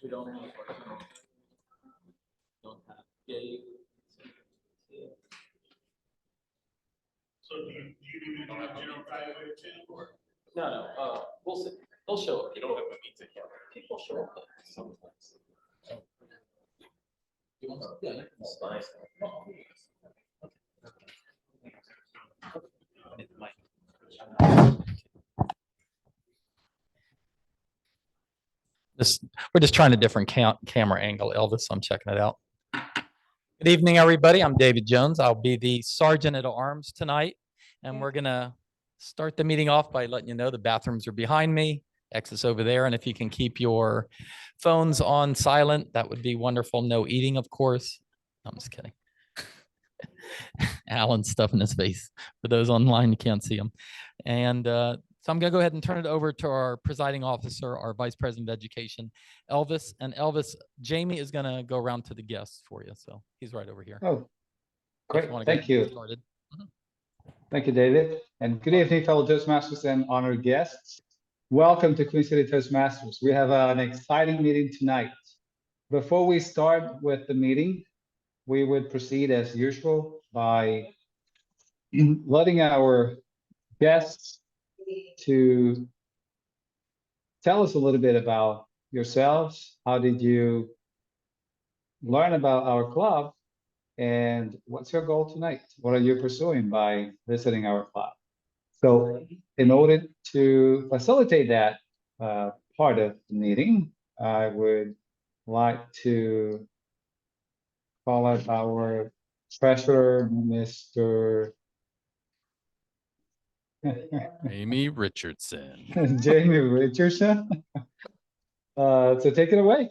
We don't have Gabe. So do you do general evaluation too, or? No, we'll see. They'll show up. You don't have a meeting yet. People show up sometimes. You want to? Yeah, it's nice. We're just trying a different camera angle, Elvis. So I'm checking it out. Good evening, everybody. I'm David Jones. I'll be the Sergeant at Arms tonight, and we're gonna start the meeting off by letting you know the bathrooms are behind me, exits over there, and if you can keep your phones on silent, that would be wonderful. No eating, of course. I'm just kidding. Alan's stuffing his face. For those online, you can't see him. And so I'm going to go ahead and turn it over to our presiding officer, our Vice President of Education, Elvis. And Elvis, Jamie is going to go around to the guests for you. So he's right over here. Oh, great. Thank Thank you. Thank you, David. And good evening, fellow Toastmasters and honored guests. Welcome to Queen City Toastmasters. We have an exciting meeting tonight. Before we start with the meeting, we would proceed as usual by letting our guests to tell us a little bit about yourselves. How did you learn about our club? And what's your goal tonight? What are you pursuing by visiting our club? So in order to facilitate that part of the meeting, I would like to call out our treasurer, Mr. Amy Richardson. Jamie Richardson. So take it away.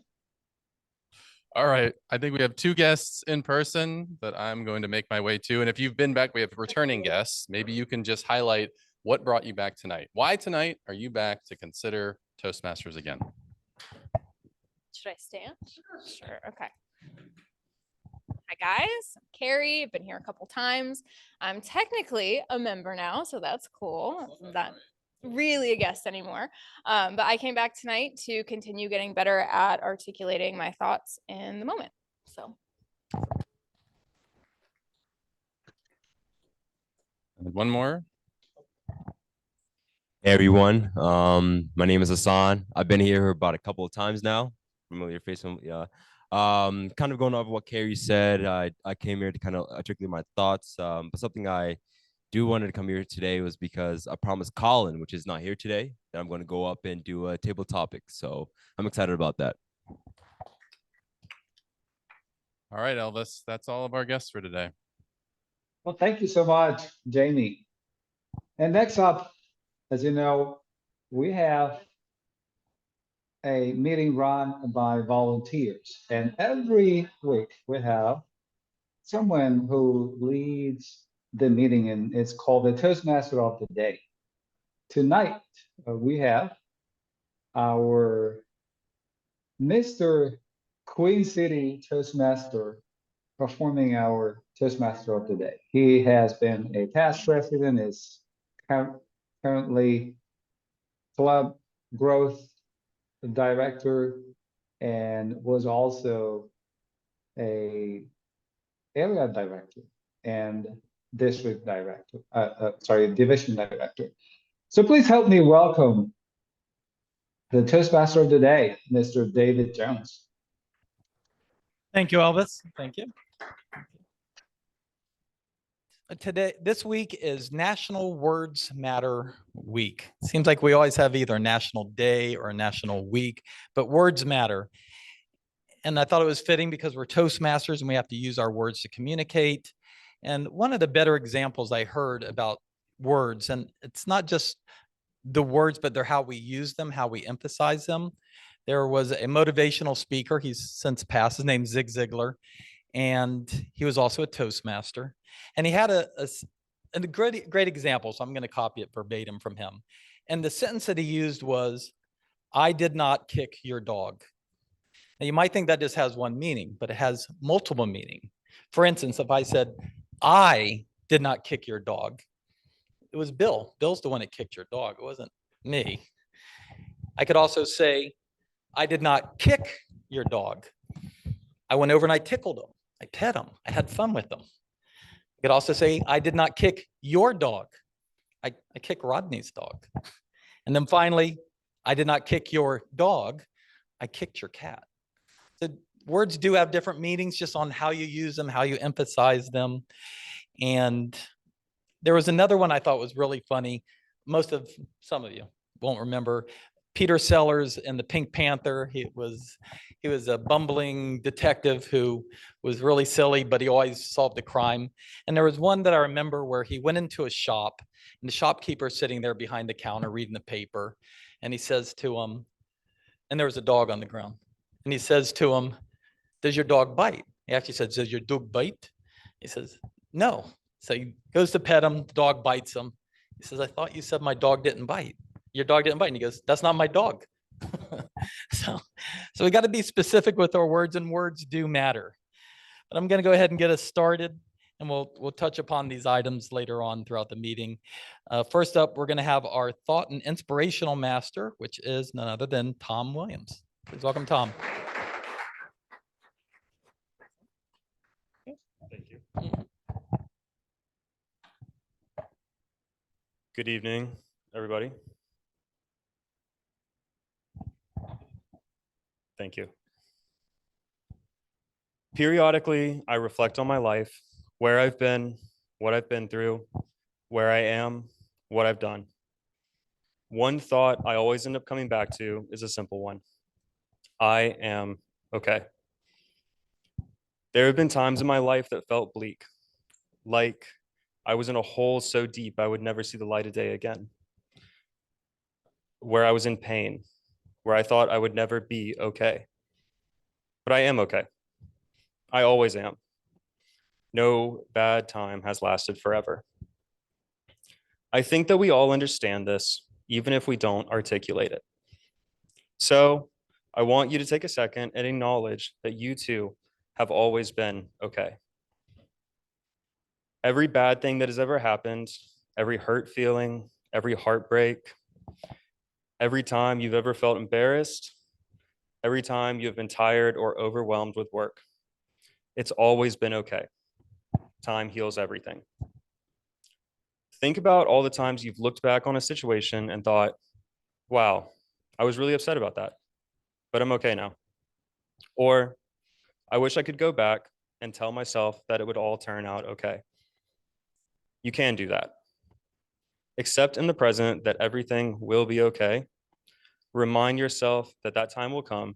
All right. I think we have two guests in person that I'm going to make my way to. And if you've been back, we have returning guests. Maybe you can just highlight what brought you back tonight. Why tonight are you back to consider Toastmasters again? Should I stand? Sure. Okay. Hi guys, I'm Carrie. I've been here a couple times. I'm technically a member now, so that's cool. I'm not really a guest anymore. But I came back tonight to continue getting better at articulating my thoughts in the moment. So. And one more. Hey everyone, my name is Hassan. I've been here about a couple of times now. Familiar face, yeah. Kind of going over what Carrie said. I came here to kind of articulate my thoughts. But something I do wanted to come here today was because I promised Colin, which is not here today, that I'm going to go up and do a table topic. So I'm excited about that. All right, Elvis, that's all of our guests for today. Well, thank you so much, Jamie. And next up, as you know, we have a meeting run by volunteers. And every week we have someone who leads the meeting, and it's called the Toastmaster of the Day. Tonight, we have our Mr. Queen City Toastmaster performing our Toastmaster of the Day. He has been a past president, is currently club growth director, and was also a area director and district director, division director. So please help me welcome the Toastmaster of the Day, Mr. David Jones. Thank you, Elvis. Thank you. This week is National Words Matter Week. It seems like we always have either a National Day or a National Week, but words matter. And I thought it was fitting because we're Toastmasters and we have to use our words to communicate. And one of the better examples I heard about words, and it's not just the words, but they're how we use them, how we emphasize them. There was a motivational speaker, he's since passed, his name's Zig Ziglar, and he was also a Toastmaster. And he had a great example, so I'm going to copy it verbatim from him. And the sentence that he used was, "I did not kick your dog." Now, you might think that just has one meaning, but it has multiple meaning. For instance, if I said, "I did not kick your dog," it was Bill. Bill's the one that kicked your dog. It wasn't me. I could also say, "I did not kick your dog. I went over and I tickled him. I pet him. I had fun with him. You could also say, I did not kick your dog. I kicked Rodney's dog. And then finally, I did not kick your dog. I kicked your cat. So words do have different meanings just on how you use them, how you emphasize them. And there was another one I thought was really funny. Some of you won't remember. Peter Sellers in the Pink Panther. He was a bumbling detective who was really silly, but he always solved the crime. And there was one that I remember where he went into a shop and the shopkeeper sitting there behind the counter reading the paper. And he says to him, and there was a dog on the ground. And he says to him, does your dog bite? He actually said, does your dog bite? He says, no. So he goes to pet him. The dog bites him. He says, I thought you said my dog didn't bite. Your dog didn't bite. And he goes, that's not my dog. So we got to be specific with our words, and words do matter. But I'm going to go ahead and get us started, and we'll touch upon these items later on throughout the meeting. First up, we're going to have our thought and inspirational master, which is none other than Tom Williams. Please welcome Tom. Thank you. Good evening, everybody. Thank you. Periodically, I reflect on my life, where I've been, what I've been through, where I am, what I've done. One thought I always end up coming back to is a simple one. I am okay. There have been times in my life that felt bleak, like I was in a hole so deep I would never see the light of day again, where I was in pain, where I thought I would never be okay. But I am okay. I always am. No bad time has lasted forever. I think that we all understand this, even if we don't articulate it. So I want you to take a second and acknowledge that you too have always been okay. Every bad thing that has ever happened, every hurt feeling, every heartbreak, every time you've ever felt embarrassed, every time you've been tired or overwhelmed with work, it's always been okay. Time heals everything. Think about all the times you've looked back on a situation and thought, wow, I was really upset about that, but I'm okay now. Or I wish I could go back and tell myself that it would all turn out okay. You can do that. Accept in the present that everything will be okay. Remind yourself that that time will come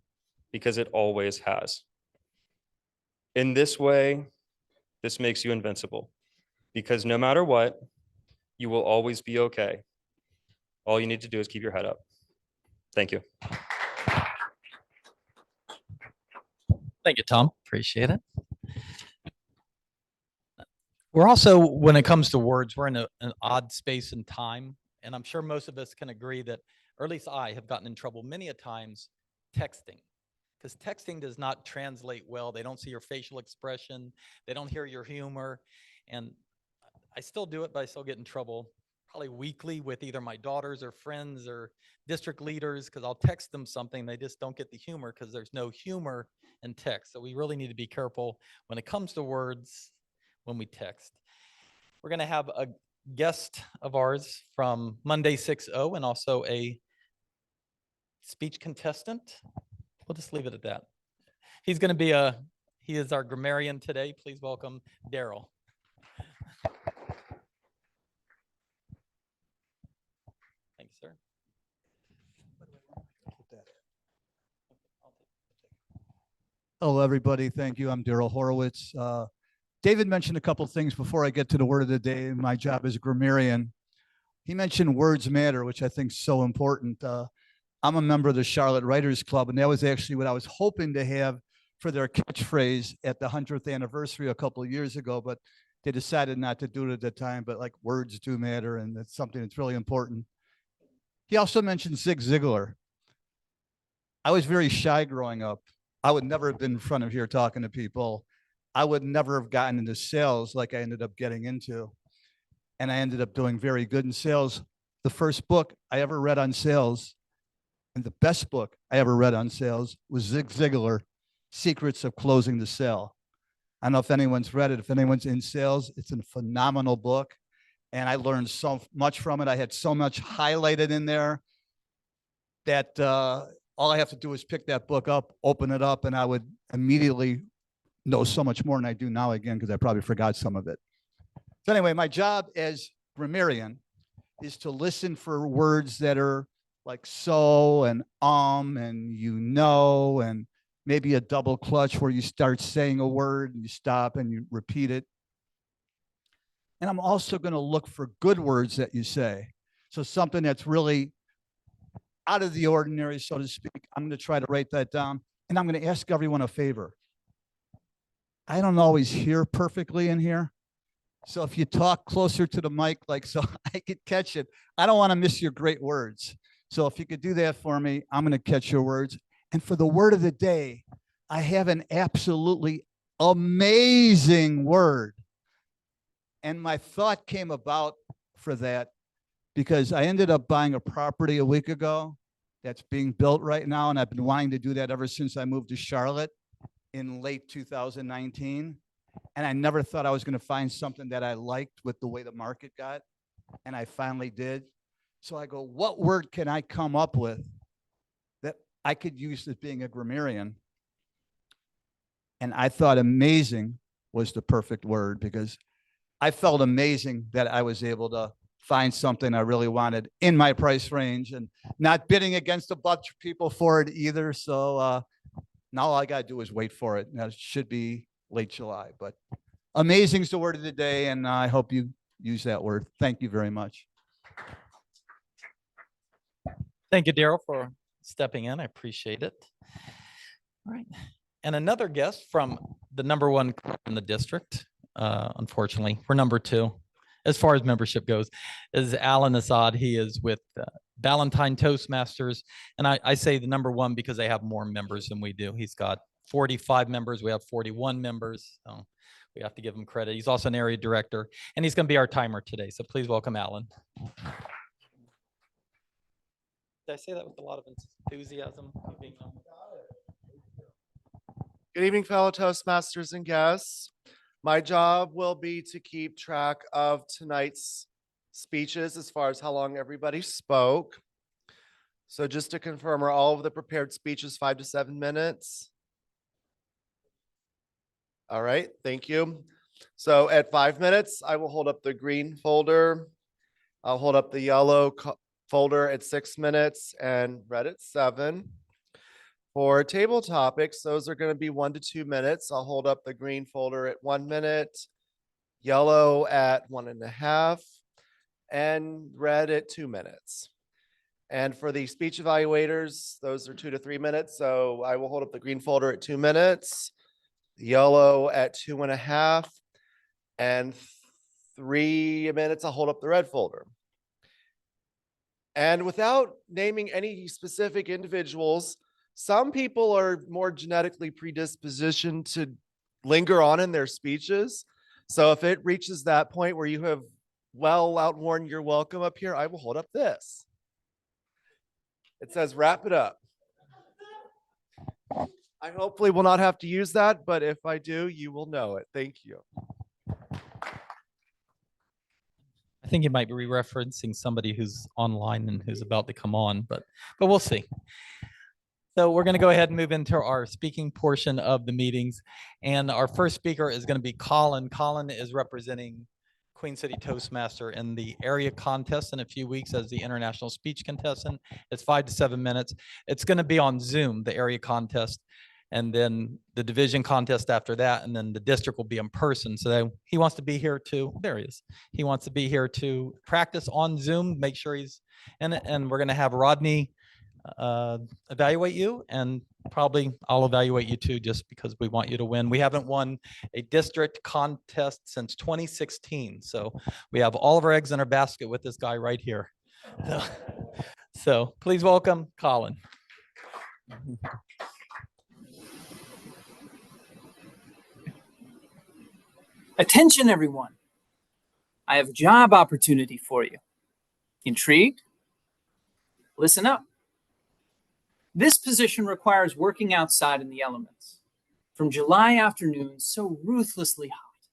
because it always has. In this way, this makes you invincible because no matter what, you will always be okay. All you need to do is keep your head up. Thank you. Thank you, Tom. Appreciate it. We're also, when it comes to words, we're in an odd space and time. And I'm sure most of us can agree that, or at least I have gotten in trouble many a times texting, because texting does not translate well. They don't see your facial expression. They don't hear your humor. And I still do it, but I still get in trouble probably weekly with either my daughters or friends or district leaders, because I'll text them something. They just don't get the humor because there's no humor in text. So we really need to be careful when it comes to words when we text. We're going to have a guest of ours from Monday 6-0 and also a speech contestant. We'll just leave it at that. He's going to be he is our grammarian today. Please welcome Daryl. Thanks, sir. Hello, everybody. Thank you. I'm Daryl Horowitz. David mentioned a couple things before I get to the word of the day. My job as a grammarian. He mentioned words matter, which I think is so important. I'm a member of the Charlotte Writers Club, and that was actually what I was hoping to have for their catchphrase at the 100th anniversary a couple of years ago, but they decided not to do it at the time. But like, words do matter, and it's something that's really important. He also mentioned Zig Ziglar. I was very shy growing up. I would never have been in front of here talking to people. I would never have gotten into sales like I ended up getting into. And I ended up doing very good in sales. The first book I ever read on sales, And the best book I ever read on sales was Zig Ziglar, Secrets of Closing the Sale. I don't know if anyone's read it. If anyone's in sales, it's a phenomenal book. And I learned so much from it. I had so much highlighted in there that all I have to do is pick that book up, open it up, and I would immediately know so much more than I do now again, because I probably forgot some of it. So anyway, my job as grammarian is to listen for words that are like so and and maybe a double clutch where you start saying a word and you stop and you repeat it. And I'm also going to look for good words that you say. So something that's really out of the ordinary, so to speak. I'm going to try to write that down. And I'm going to ask everyone a favor. I don't always hear perfectly in here. So if you talk closer to the mic, like so I could catch it, I don't want to miss your great words. So if you could do that for me, I'm going to catch your words. And for the word of the day, I have an absolutely amazing word. And my thought came about for that because I ended up buying a property a week ago that's being built right now. And I've been wanting to do that ever since I moved to Charlotte in late 2019. And I never thought I was going to find something that I liked with the way the market got. And I finally did. So I go, what word can I come up with that I could use as being a grammarian? And I thought amazing was the perfect word because I felt amazing that I was able to find something I really wanted in my price range and not bidding against a bunch of people for it either. So now all I got to do is wait for it. Now it should be late July, but amazing is the word of the day. And I hope you use that word. Thank you very much. Thank you, Daryl, for stepping in. I appreciate it. All right. And another guest from the number one in the district, unfortunately, we're number two as far as membership goes, is Alan Assad. He is with Valentine Toastmasters. And I say the number one because they have more members than we do. He's got 45 members. We have 41 members. So we have to give him credit. He's also an area director, and he's going to be our timer today. So please welcome Alan. Did I say that with a lot of enthusiasm? Good evening, fellow Toastmasters and guests. My job will be to keep track of tonight's speeches as far as how long everybody spoke. So just to confirm, are all of the prepared speeches 5 to 7 minutes? All right, thank you. So at 5 minutes, I will hold up the green folder. I'll hold up the yellow folder at 6 minutes and red at 7. For table topics, those are going to be 1 to 2 minutes. I'll hold up the green folder at 1 minute, yellow at 1.5, and red at 2 minutes. And for the speech evaluators, those are 2 to 3 minutes. So I will hold up the green folder at 2 minutes, yellow at 2.5, and 3 minutes, I'll hold up the red folder. And without naming any specific individuals, some people are more genetically predispositioned to linger on in their speeches. So if it reaches that point where you have well outworn your welcome up here, I will hold up this. It says, wrap it up. I hopefully will not have to use that, but if I do, you will know it. Thank you. I think you might be referencing somebody who's online and who's about to come on, but we'll see. So we're going to go ahead and move into our speaking portion of the meetings. And our first speaker is going to be Colin. Colin is representing Queen City Toastmaster in the area contest in a few weeks as the international speech contestant. It's 5 to 7 minutes. It's going to be on Zoom, the area contest, and then the division contest after that. And then the district will be in person. So he wants to be here to, there he is. He wants to be here to practice on Zoom, make sure he's in it. And we're going to have Rodney evaluate you, and probably I'll evaluate you too, just because we want you to win. We haven't won a district contest since 2016. So we have all of our eggs in our basket with this guy right here. So please welcome Colin. Attention, everyone. I have a job opportunity for you. Intrigued? Listen up. This position requires working outside in the elements. From July afternoons so ruthlessly hot,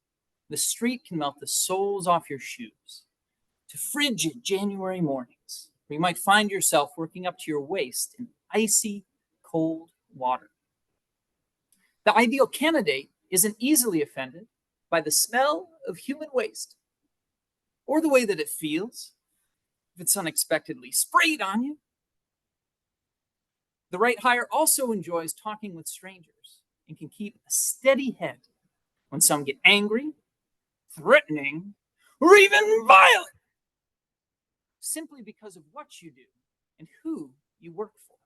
the street can melt the soles off your shoes, to frigid January mornings, where you might find yourself working up to your waist in icy, cold water. The ideal candidate isn't easily offended by the smell of human waste or the way that it feels if it's unexpectedly sprayed on you. The right hire also enjoys talking with strangers and can keep a steady head when some get angry, threatening, or even violent, simply because of what you do and who you work for.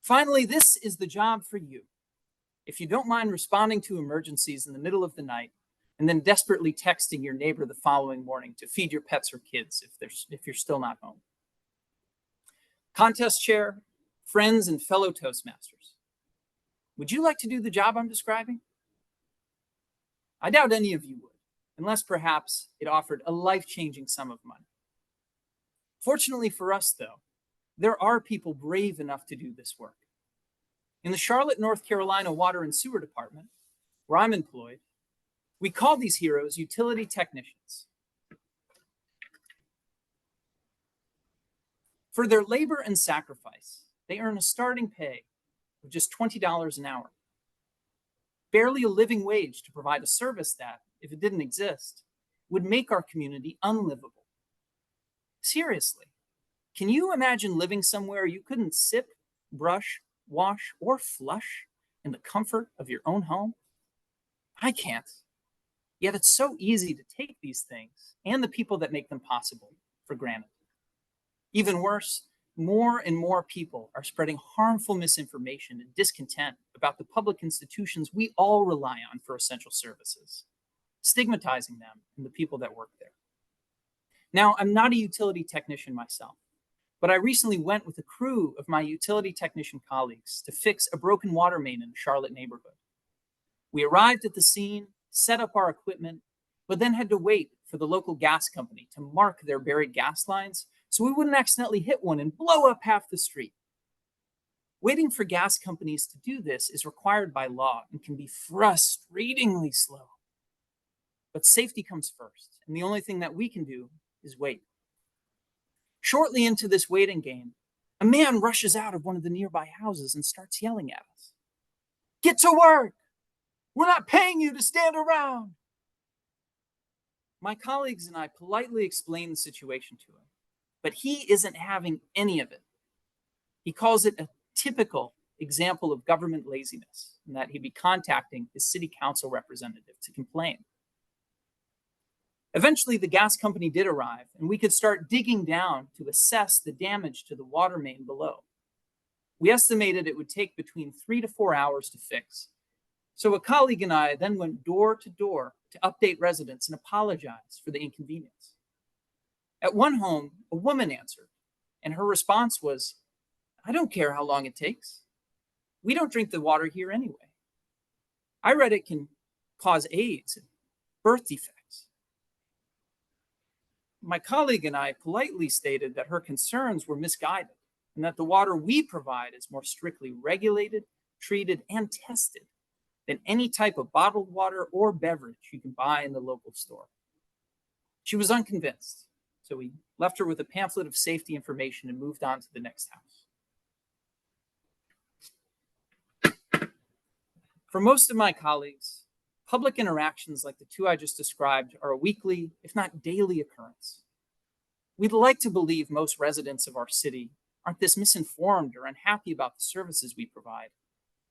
Finally, this is the job for you. If you don't mind responding to emergencies in the middle of the night and then desperately texting your neighbor the following morning to feed your pets or kids if you're still not home. Contest chair, friends, and fellow Toastmasters, would you like to do the job I'm describing? I doubt any of you would, unless perhaps it offered a life-changing sum of money. Fortunately for us, though, there are people brave enough to do this work. In the Charlotte, North Carolina Water and Sewer Department, where I'm employed, we call these heroes utility technicians. For their labor and sacrifice, they earn a starting pay of just $20 an hour. Barely a living wage to provide a service that, if it didn't exist, would make our community unlivable. Seriously, can you imagine living somewhere you couldn't sip, brush, wash, or flush in the comfort of your own home? I can't. Yet it's so easy to take these things and the people that make them possible for granted. Even worse, more and more people are spreading harmful misinformation and discontent about the public institutions we all rely on for essential services, stigmatizing them and the people that work there. Now, I'm not a utility technician myself, but I recently went with a crew of my utility technician colleagues to fix a broken water main in a Charlotte neighborhood. We arrived at the scene, set up our equipment, but then had to wait for the local gas company to mark their buried gas lines so we wouldn't accidentally hit one and blow up half the street. Waiting for gas companies to do this is required by law and can be frustratingly slow. But safety comes first, and the only thing that we can do is wait. Shortly into this waiting game, a man rushes out of one of the nearby houses and starts yelling at us. "Get to work! We're not paying you to stand around!" My colleagues and I politely explained the situation to him, but he isn't having any of it. He calls it a typical example of government laziness, and that he'd be contacting his city council representative to complain. Eventually, the gas company did arrive, and we could start digging down to assess the damage to the water main below. We estimated it would take between 3 to 4 hours to fix. So a colleague and I then went door to door to update residents and apologize for the inconvenience. At one home, a woman answered, and her response was, "I don't care how long it takes. We don't drink the water here anyway. I read it can cause AIDS and birth defects." My colleague and I politely stated that her concerns were misguided and that the water we provide is more strictly regulated, treated, and tested than any type of bottled water or beverage you can buy in the local store. She was unconvinced, so we left her with a pamphlet of safety information and moved on to the next house. For most of my colleagues, public interactions like the two I just described are a weekly, if not daily occurrence. We'd like to believe most residents of our city aren't this misinformed or unhappy about the services we provide,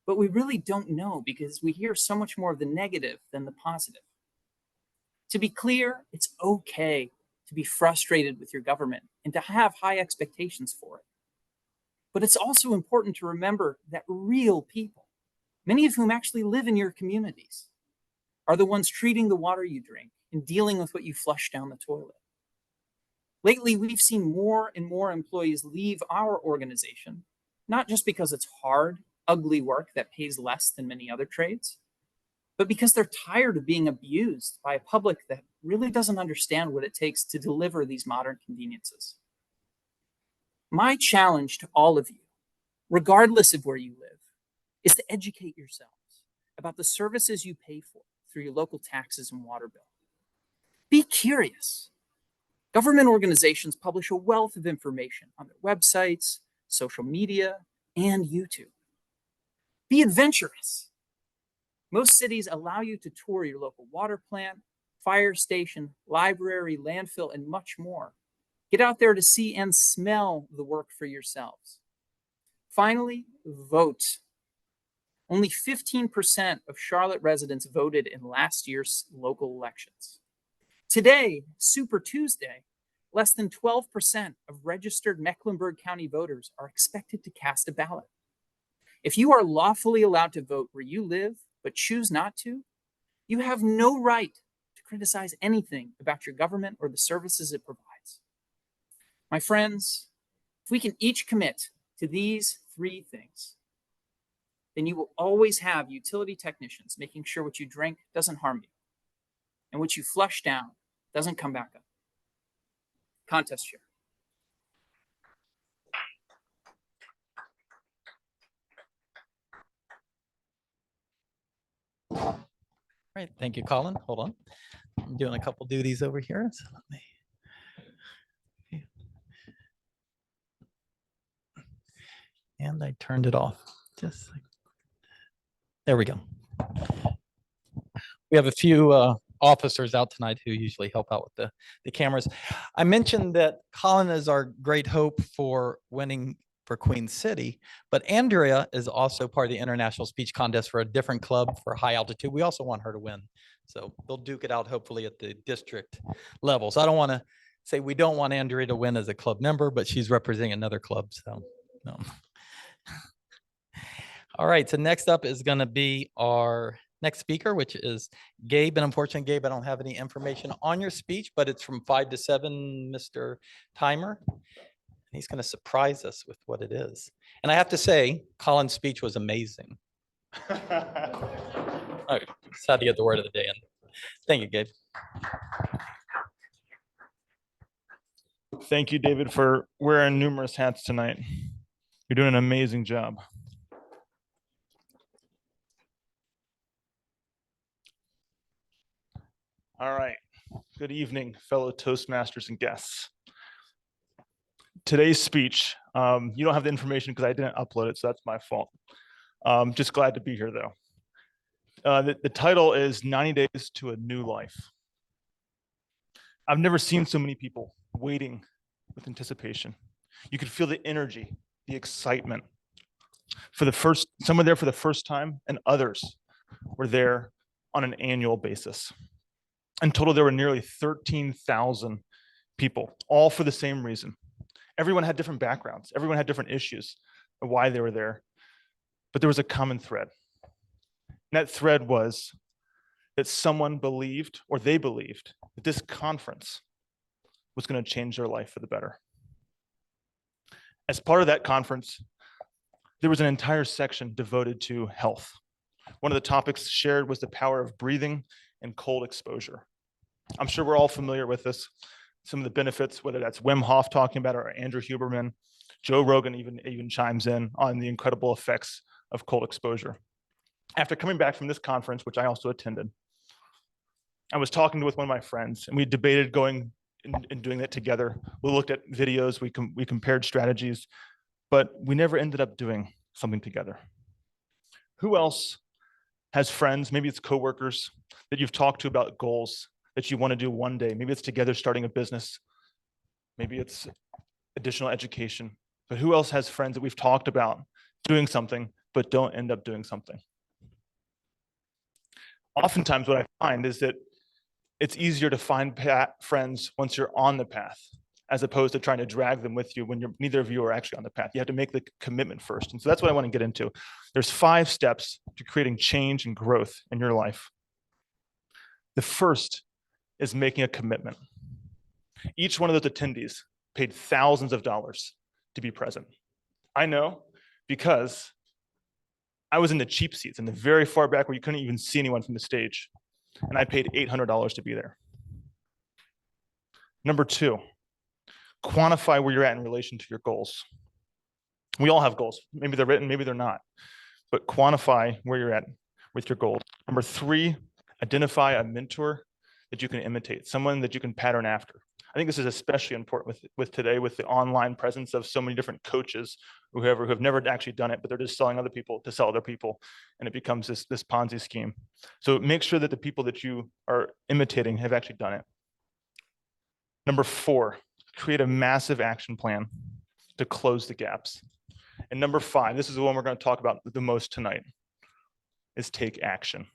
but we really don't know because we hear so much more of the negative than the positive. To be clear, it's okay to be frustrated with your government and to have high expectations for it. But it's also important to remember that real people, many of whom actually live in your communities, are the ones treating the water you drink and dealing with what you flush down the toilet. Lately, we've seen more and more employees leave our organization, not just because it's hard, ugly work that pays less than many other trades, but because they're tired of being abused by a public that really doesn't understand what it takes to deliver these modern conveniences. My challenge to all of you regardless of where you live, is to educate yourselves about the services you pay for through your local taxes and water bill. Be curious. Government organizations publish a wealth of information on their websites, social media, and YouTube. Be adventurous. Most cities allow you to tour your local water plant, fire station, library, landfill, and much more. Get out there to see and smell the work for yourselves. Finally, vote. Only 15% of Charlotte residents voted in last year's local elections. Today, Super Tuesday, less than 12% of registered Mecklenburg County voters are expected to cast a ballot. If you are lawfully allowed to vote where you live, but choose not to, you have no right to criticize anything about your government or the services it provides. My friends, if we can each commit to these 3 things, then you will always have utility technicians making sure what you drink doesn't harm you and what you flush down doesn't come back up. Contest chair. All right, thank you, Colin. Hold on. I'm doing a couple duties over here. So let me. And I turned it off. Just like, there we go. We have a few officers out tonight who usually help out with the cameras. I mentioned that Colin is our great hope for winning for Queen City, but Andrea is also part of the international speech contest for a different club for high altitude. We also want her to win. So they'll duke it out hopefully at the district level. So I don't want to say we don't want Andrea to win as a club member, but she's representing another club. So no. All right, so next up is going to be our next speaker, which is Gabe. And unfortunately, Gabe, I don't have any information on your speech, but it's from 5 to 7, Mr. Timer. He's going to surprise us with what it is. And I have to say, Colin's speech was amazing. All right, just had to get the word of the day in. Thank you, Gabe. Thank you, David, for wearing numerous hats tonight. You're doing an amazing job. All right. Good evening, fellow Toastmasters and guests. Today's speech, you don't have the information because I didn't upload it, so that's my fault. Just glad to be here, though. The title is 90 Days to a New Life. I've never seen so many people waiting with anticipation. You could feel the energy, the excitement. Some were there for the first time, and others were there on an annual basis. In total, there were nearly 13,000 people, all for the same reason. Everyone had different backgrounds. Everyone had different issues of why they were there. But there was a common thread. And that thread was that someone believed, or they believed, that this conference was going to change their life for the better. As part of that conference, there was an entire section devoted to health. One of the topics shared was the power of breathing and cold exposure. I'm sure we're all familiar with this. Some of the benefits, whether that's Wim Hof talking about it or Andrew Huberman, Joe Rogan even chimes in on the incredible effects of cold exposure. After coming back from this conference, which I also attended, I was talking with one of my friends, and we debated going and doing that together. We looked at videos, we compared strategies, but we never ended up doing something together. Who else has friends, maybe it's coworkers, that you've talked to about goals that you want to do one day? Maybe it's together starting a business. Maybe it's additional education. But who else has friends that we've talked about doing something, but don't end up doing something? Oftentimes what I find is that it's easier to find friends once you're on the path, as opposed to trying to drag them with you when neither of you are actually on the path. You have to make the commitment first. And so that's what I want to get into. There's 5 steps to creating change and growth in your life. The first is making a commitment. Each one of those attendees paid thousands of dollars to be present. I know because I was in the cheap seats in the very far back where you couldn't even see anyone from the stage. And I paid $800 to be there. Number 2, quantify where you're at in relation to your goals. We all have goals. Maybe they're written, maybe they're not, but quantify where you're at with your goals. Number 3, identify a mentor that you can imitate, someone that you can pattern after. I think this is especially important with today, with the online presence of so many different coaches, who have never actually done it, but they're just selling other people to sell other people. And it becomes this Ponzi scheme. So make sure that the people that you are imitating have actually done it. Number 4, create a massive action plan to close the gaps. And number 5, this is the one we're going to talk about the most tonight, is take action.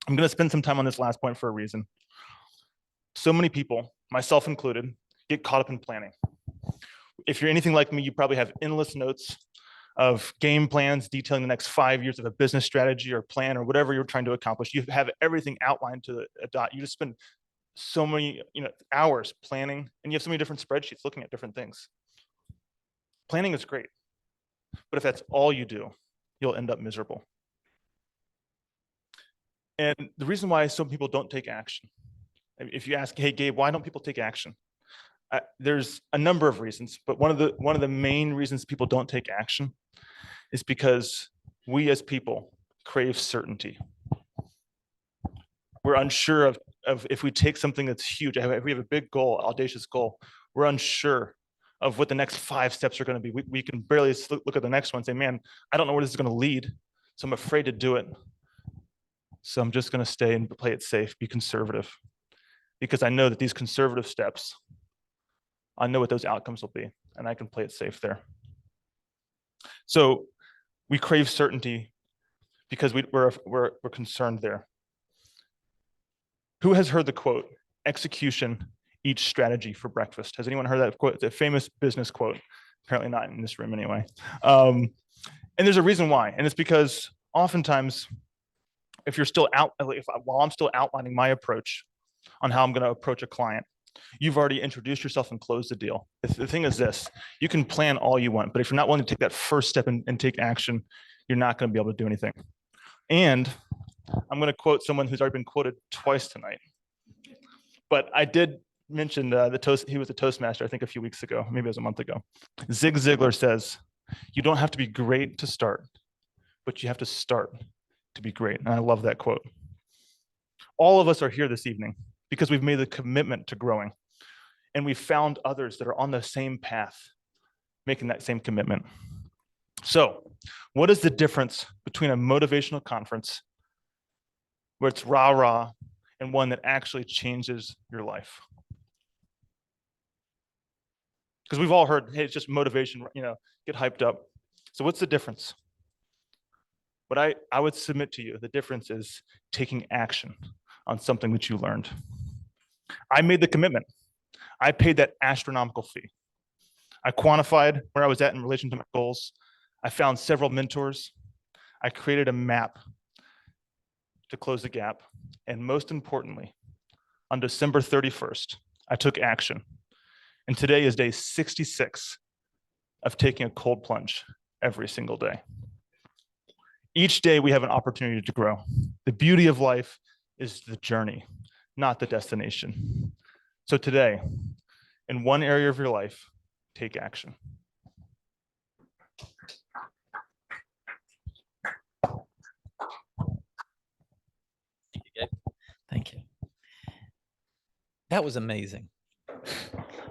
I'm going to spend some time on this last point for a reason. So many people, myself included, get caught up in planning. If you're anything like me, you probably have endless notes of game plans detailing the next 5 years of a business strategy or plan or whatever you're trying to accomplish. You have everything outlined to a dot. You just spend so many hours planning, and you have so many different spreadsheets looking at different things. Planning is great, but if that's all you do, you'll end up miserable. And the reason why some people don't take action, if you ask, hey, Gabe, why don't people take action? There's a number of reasons, but one of the main reasons people don't take action is because we as people crave certainty. We're unsure of if we take something that's huge, if we have a big goal, audacious goal, we're unsure of what the next 5 steps are going to be. We can barely look at the next one and say, man, I don't know where this is going to lead, so I'm afraid to do it. So I'm just going to stay and play it safe, be conservative, because I know that these conservative steps, I know what those outcomes will be, and I can play it safe there. So we crave certainty because we're concerned there. Who has heard the quote, execution eats strategy for breakfast? Has anyone heard that quote? It's a famous business quote, apparently not in this room anyway. And there's a reason why, and it's because oftentimes, if you're still while I'm still outlining my approach on how I'm going to approach a client, you've already introduced yourself and closed the deal. The thing is this, you can plan all you want, but if you're not willing to take that first step and take action, you're not going to be able to do anything. And I'm going to quote someone who's already been quoted twice tonight. But I did mention he was a Toastmaster, I think a few weeks ago, maybe it was a month ago. Zig Ziglar says, you don't have to be great to start, but you have to start to be great. And I love that quote. All of us are here this evening because we've made the commitment to growing, and we've found others that are on the same path, making that same commitment. So what is the difference between a motivational conference where it's rah-rah and one that actually changes your life? Because we've all heard, hey, it's just motivation, get hyped up. So what's the difference? What I would submit to you, the difference is taking action on something that you learned. I made the commitment. I paid that astronomical fee. I quantified where I was at in relation to my goals. I found several mentors. I created a map to close the gap. And most importantly, on December 31st, I took action. And today is day 66 of taking a cold plunge every single day. Each day we have an opportunity to grow. The beauty of life is the journey, not the destination. So today, in one area of your life, take action. Thank you. That was amazing.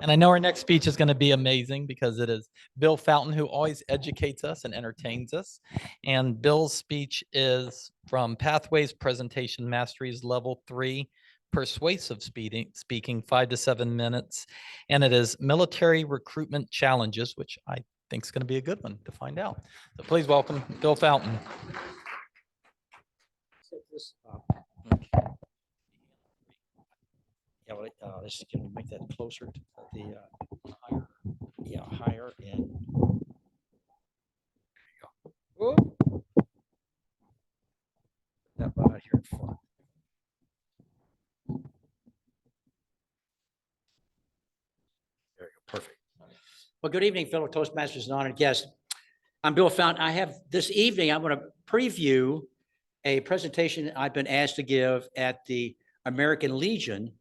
And I know our next speech is going to be amazing because it is Bill Fountain, who always educates us and entertains us. And Bill's speech is from Pathways Presentation Masteries Level 3, Persuasive Speaking, 5 to 7 minutes. And it is Military Recruitment Challenges, which I think is going to be a good one to find out. So please welcome Bill Fountain. Yeah, well, this is going to make that closer to the higher. Yeah, higher and. There you go. That right here in front. There you go. Perfect. Well, good evening, fellow Toastmasters and honored guests. I'm Bill Fountain. I have this evening, I'm going to preview a presentation I've been asked to give at the American Legion.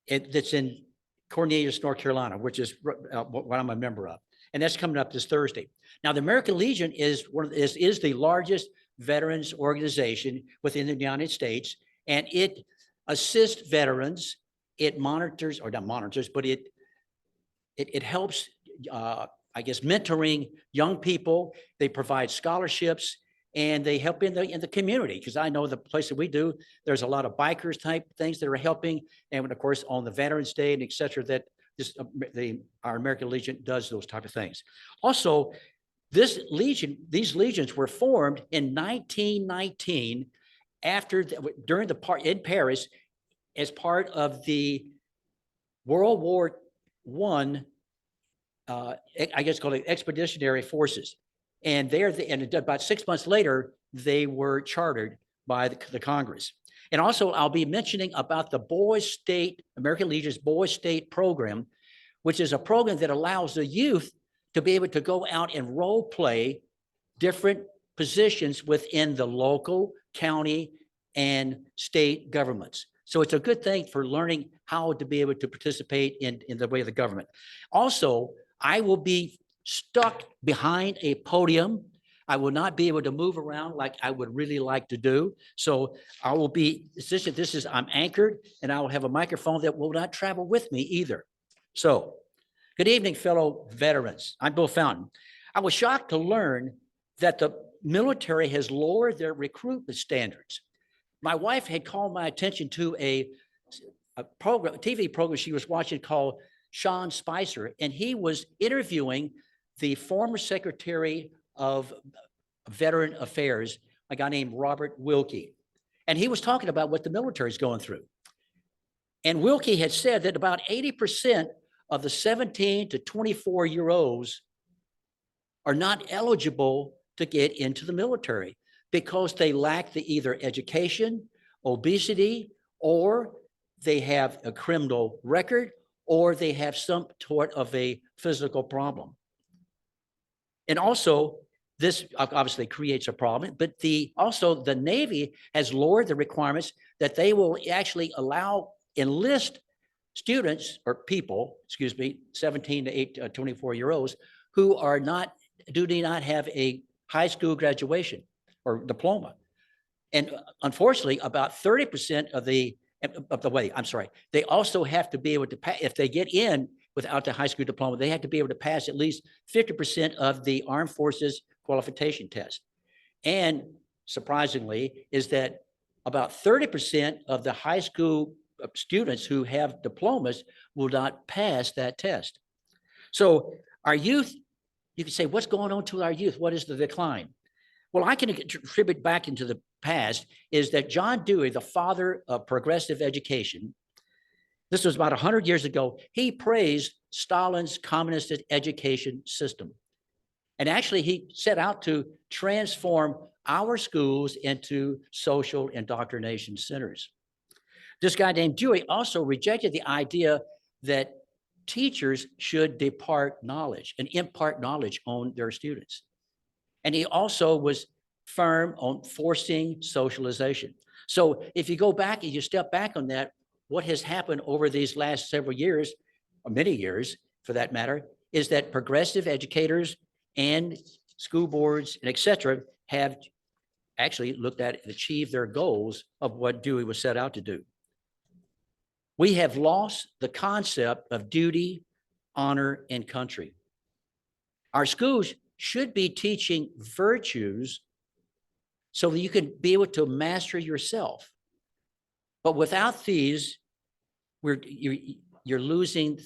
That's in Cornelius, North Carolina, which is what I'm a member of. And that's coming up this Thursday. Now, the American Legion is is the largest veterans organization within the United States, and it assists veterans. It monitors, or not monitors, but it helps, I guess, mentoring young people. They provide scholarships and they help in the community. Because I know the place that we do, there's a lot of bikers type things that are helping, and of course on the Veterans Day and et cetera, that our American Legion does those type of things. Also, these legions were formed in 1919 during the part in Paris as part of the World War I, I guess called expeditionary forces. And and about 6 months later, they were chartered by the Congress. And also, I'll be mentioning about the American Legion's Boys State program, which is a program that allows the youth to be able to go out and role play different positions within the local, county, and state governments. So it's a good thing for learning how to be able to participate in the way of the government. Also, I will be stuck behind a podium. I will not be able to move around like I would really like to do. So I will be, I'm anchored, and I will have a microphone that will not travel with me either. So good evening, fellow veterans. I'm Bill Fountain. I was shocked to learn that the military has lowered their recruitment standards. My wife had called my attention to a TV program she was watching called Sean Spicer, and he was interviewing the former Secretary of Veteran Affairs, a guy named Robert Wilkie. And he was talking about what the military is going through. And Wilkie had said that about 80% of the 17 to 24-year-olds are not eligible to get into the military because they lack either education, obesity, or they have a criminal record, or they have some sort of a physical problem. And also, this obviously creates a problem, but also the Navy has lowered the requirements that they will actually enlist students or people, 17 to 24-year-olds who do not have a high school graduation or diploma. And unfortunately, about 30% of the way, they also have to be able to pass, if they get in without the high school diploma, they have to be able to pass at least 50% of the Armed Forces qualification test. And surprisingly, is that about 30% of the high school students who have diplomas will not pass that test. So our youth, you can say, what's going on to our youth? What is the decline? Well, I can attribute back into the past is that John Dewey, the father of progressive education, this was about 100 years ago, he praised Stalin's communist education system. And actually, he set out to transform our schools into social indoctrination centers. This guy named Dewey also rejected the idea that teachers should impart knowledge on their students. And he also was firm on forcing socialization. So if you go back and you step back on that, what has happened over these last several years, or many years for that matter, is that progressive educators and school boards and et cetera have actually looked at and achieved their goals of what Dewey was set out to do. We have lost the concept of duty, honor, and country. Our schools should be teaching virtues so that you can be able to master yourself. But without these, you're losing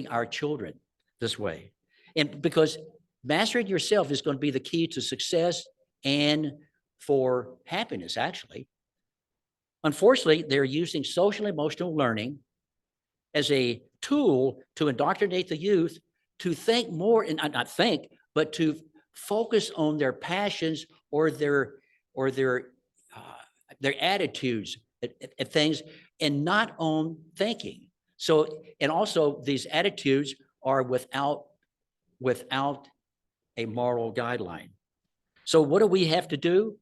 our children this way. And because mastering yourself is going to be the key to success and for happiness, actually. Unfortunately, they're using social emotional learning as a tool to indoctrinate the youth to think more, and not think, but to focus on their passions or their attitudes at things, and not on thinking. So, and also these attitudes are without a moral guideline. So what do we have to do?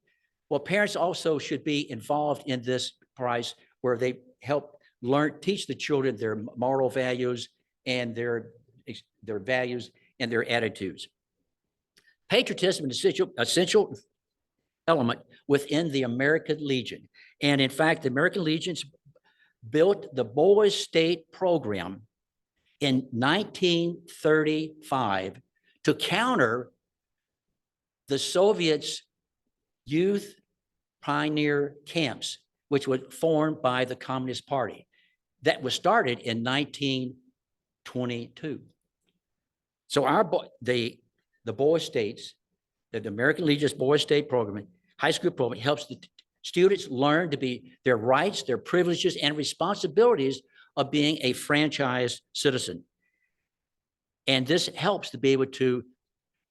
Well, parents also should be involved in this prize where they help teach the children their moral values and their values and their attitudes. Patriotism is an essential element within the American Legion. And in fact, the American Legions built the Boys State program in 1935 to counter the Soviets' youth pioneer camps, which were formed by the Communist Party. That was started in 1922. So the Boys States, the American Legion's Boys State program, high school program, helps the students learn to be their rights, their privileges, and responsibilities of being a franchise citizen. And this helps to be able to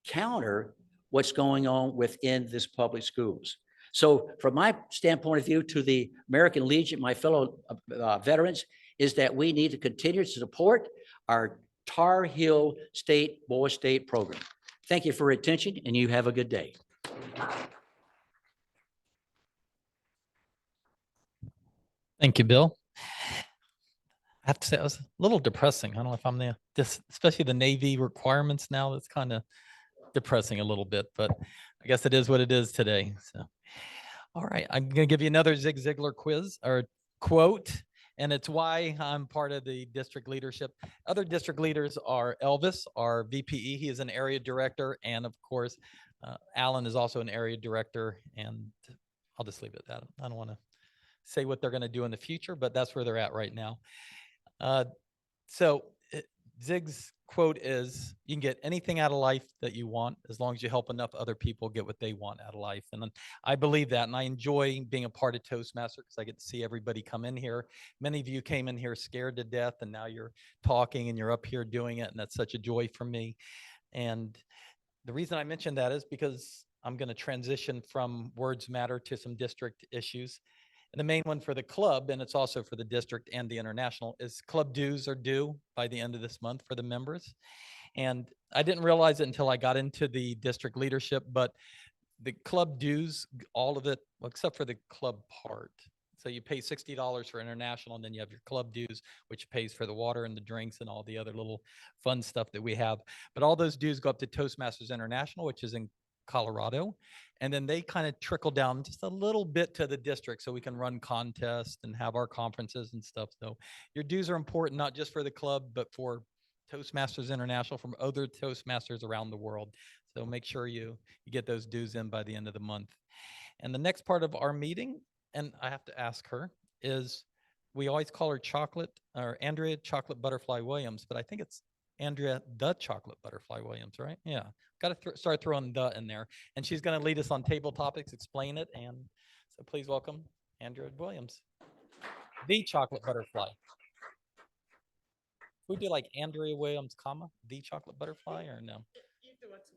counter what's going on within this public schools. So from my standpoint of view to the American Legion, my fellow veterans, is that we need to continue to support our Tar Heel State Boys State program. Thank you for your attention, and you have a good day. Thank you, Bill. I have to say, it was a little depressing. I don't know if I'm there, especially the Navy requirements now. That's kind of depressing a little bit, but I guess it is what it is today. So, all right, I'm going to give you another Zig Ziglar quiz or quote, and it's why I'm part of the district leadership. Other district leaders are Elvis, our VPE. He is an area director, and of course, Alan is also an area director. And I'll just leave it at that. I don't want to say what they're going to do in the future, but that's where they're at right now. Zig's quote is, you can get anything out of life that you want as long as you help enough other people get what they want out of life. And I believe that, and I enjoy being a part of Toastmasters because I get to see everybody come in here. Many of you came in here scared to death, and now you're talking and you're up here doing it, and that's such a joy for me. And the reason I mention that is because I'm going to transition from Words Matter to some district issues. And the main one for the club, and it's also for the district and the international, is club dues are due by the end of this month for the members. And I didn't realize it until I got into the district leadership, but the club dues, all of it, well, except for the club part. So you pay $60 for international, and then you have your club dues, which pays for the water and the drinks and all the other little fun stuff that we have. But all those dues go up to Toastmasters International, which is in Colorado. And then they kind of trickle down just a little bit to the district so we can run contests and have our conferences and stuff. So your dues are important, not just for the club, but for Toastmasters International, from other Toastmasters around the world. So make sure you get those dues in by the end of the month. And the next part of our meeting, and I have to ask her, is we always call her Andrea Chocolate Butterfly Williams, but I think it's Andrea the Chocolate Butterfly Williams, right? Yeah, got to start throwing the in there. And she's going to lead us on table topics, explain it. And so please welcome Andrea Williams, the Chocolate Butterfly. We do like Andrea Williams, the Chocolate Butterfly, or no?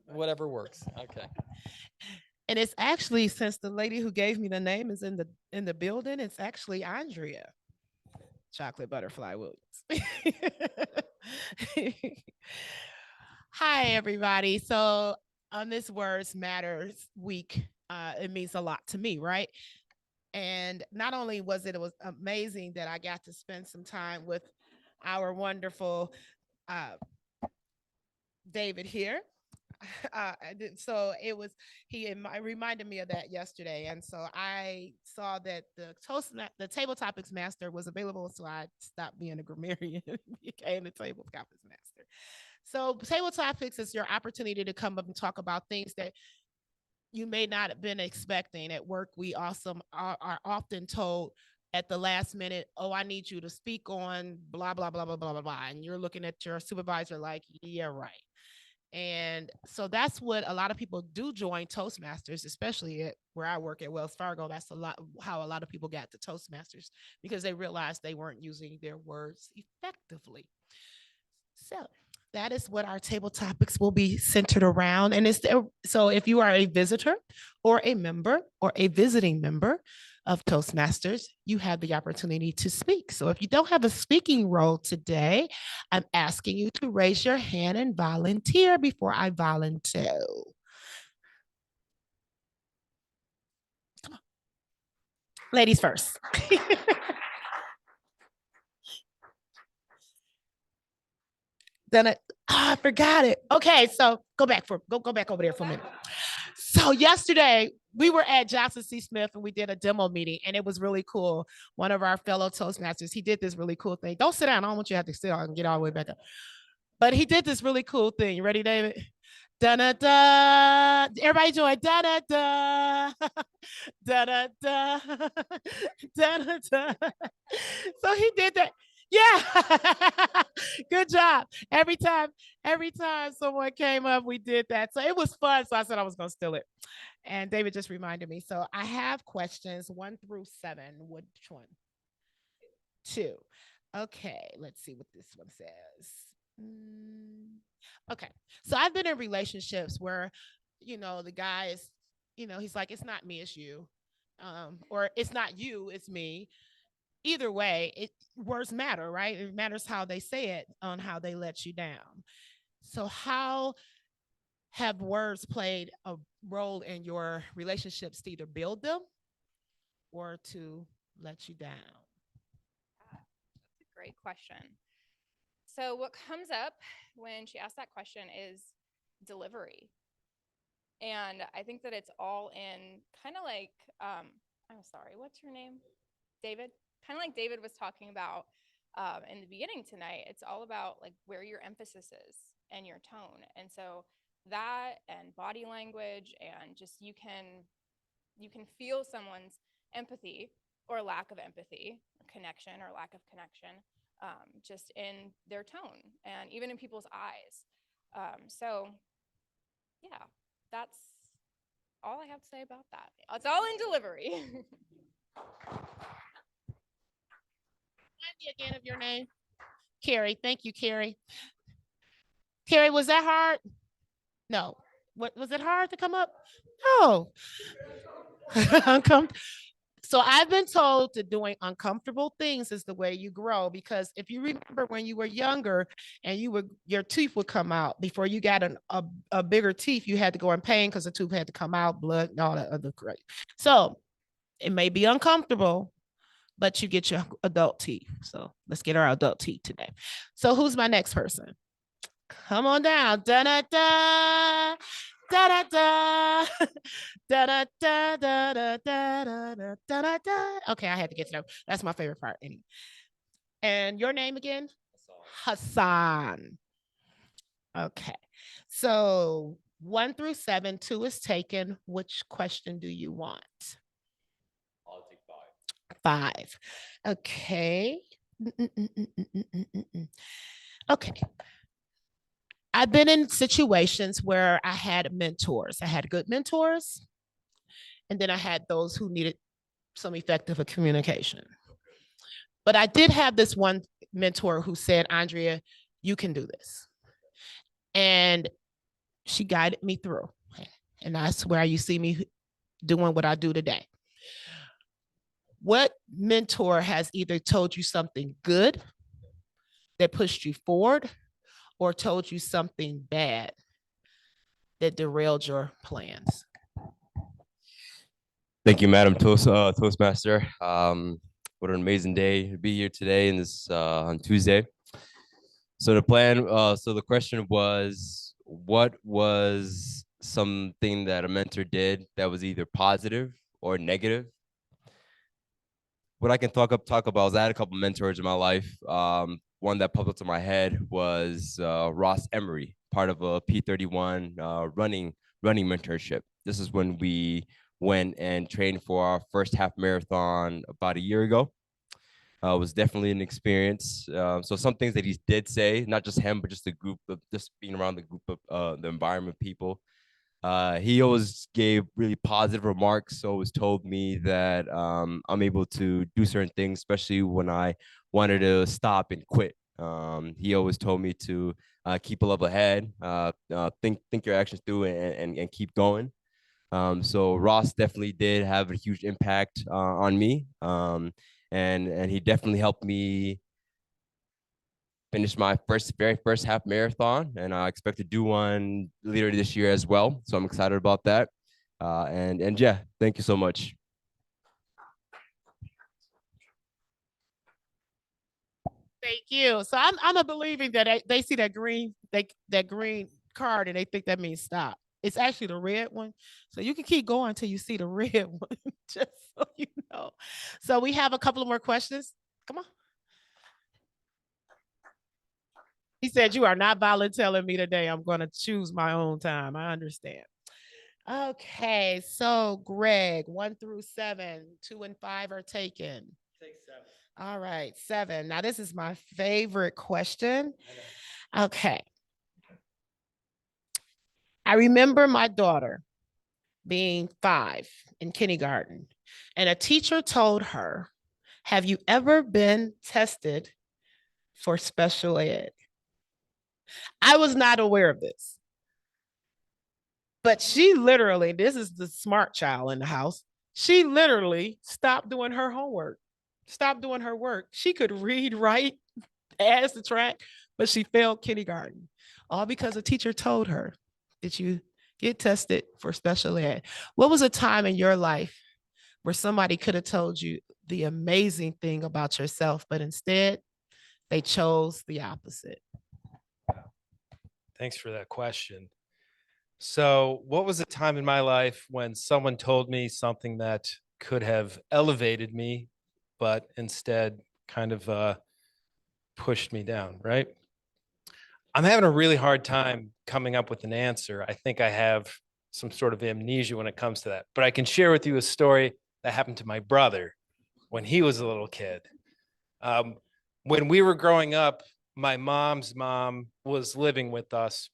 Whatever works. Okay. And it's actually, since the lady who gave me the name is in the building, it's actually Andrea Chocolate Butterfly Williams. Hi, everybody. So on this Words Matters week, it means a lot to me, right? And not only was it was amazing that I got to spend some time with our wonderful David here. So it was, he reminded me of that yesterday. And so I saw that the table topics master was available. So I stopped being a grammarian and became the table topics master. So table topics is your opportunity to come up and talk about things that you may not have been expecting. At work, we also are often told at the last minute, oh, I need you to speak on blah, blah, blah, blah, blah, blah, blah. And you're looking at your supervisor like, yeah, right. And so that's what a lot of people do join Toastmasters, especially at where I work at Wells Fargo. That's how a lot of people got to Toastmasters, because they realized they weren't using their words effectively. So that is what our table topics will be centered around. And so if you are a visitor or a member or a visiting member of Toastmasters, you have the opportunity to speak. So if you don't have a speaking role today, I'm asking you to raise your hand and volunteer before I volunteer. Come on. Ladies first. Then I forgot it. Okay, so go back over there for a minute. So yesterday we were at Johnson C. Smith and we did a demo meeting and it was really cool. One of our fellow Toastmasters, he did this really cool thing. Don't sit down. I don't want you to have to sit down and get all the way back up. But he did this really cool thing. You ready, David? Da da da. Everybody join. Da da da. Da da da. Da da da. So he did that. Yeah. Good job. Every time someone came up, we did that. So it was fun. So I said I was gonna steal it. And David just reminded me. So I have questions 1 through 7. Which one? 2. Okay, let's see what this one says. Okay, so I've been in relationships where, the guy is, he's like, it's not me, it's you. Or it's not you, it's me. Either way, words matter, right? It matters how they say it on how they let you down. So how have words played a role in your relationships to either build them or to let you down? That's a great question. So what comes up when she asked that question is delivery. And I think that it's all in kind of like, I'm sorry, what's your name? David? Kind of like David was talking about in the beginning tonight. It's all about like where your emphasis is and your tone. And so that and body language and just you can feel someone's empathy or lack of empathy, or connection or lack of connection, just in their tone and even in people's eyes. So yeah, that's all I have to say about that. It's all in delivery. Remind me again of your name. Carrie. Thank you, Carrie. Carrie, was that hard? No. What was it hard to come up? No. So I've been told that doing uncomfortable things is the way you grow, because if you remember when you were younger and your teeth would come out before you got a bigger teeth, you had to go in pain because the tooth had to come out, blood and all that other crap. So it may be uncomfortable, but you get your adult teeth. So let's get our adult teeth today. So who's my next person? Come on down. Da da da. Da da da. Da da da da da da da da da. Okay, I had to get to that. That's my favorite part. And your name again? Hassan. Okay. So 1 through 7, 2 is taken. Which question do you want? I'll take 5. 5. Okay. Okay. I've been in situations where I had mentors. I had good mentors, and then I had those who needed some effective communication. But I did have this one mentor who said, Andrea, you can do this. And she guided me through. And that's where you see me doing what I do today. What mentor has either told you something good that pushed you forward or told you something bad that derailed your plans? Thank you, Madam Toastmaster. What an amazing day to be here today and this on Tuesday. So the question was, what was something that a mentor did that was either positive or negative? What I can talk about is I had a couple mentors in my life. One that popped up to my head was Ross Emery, part of a P31 running mentorship. This is when we went and trained for our first half marathon about a year ago. It was definitely an experience. So some things that he did say, not just him, but just the group of just being around the group of the environment people. He always gave really positive remarks, always told me that I'm able to do certain things, especially when I wanted to stop and quit. He always told me to keep a level head, think your actions through and keep going. So Ross definitely did have a huge impact on me. And he definitely helped me finish my very first half marathon, and I expect to do one later this year as well. So I'm excited about that. And yeah, thank you so much. Thank you. So I'm a believing that they see that green card and they think that means stop. It's actually the red one. So you can keep going until you see the red one, just so you know. So we have a couple of more questions. Come on. He said, you are not volunteering me today. I'm going to choose my own time. I understand. Okay. So Greg, 1 through 7, 2 and 5 are taken. Take 7. All right, 7. Now, this is my favorite question. Okay. I remember my daughter being 5 in kindergarten, and a teacher told her, have you ever been tested for special ed? I was not aware of this. But she literally, this is the smart child in the house. She literally stopped doing her homework, stopped doing her work. She could read, write, add, subtract, but she failed kindergarten. All because a teacher told her, did you get tested for special ed? What was a time in your life where somebody could have told you the amazing thing about yourself, but instead they chose the opposite? Thanks for that question. So, what was a time in my life when someone told me something that could have elevated me, but instead kind of pushed me down, right? I'm having a really hard time coming up with an answer. I think I have some sort of amnesia when it comes to that, but I can share with you a story that happened to my brother when he was a little kid. When we were growing up, my mom's mom was living with us,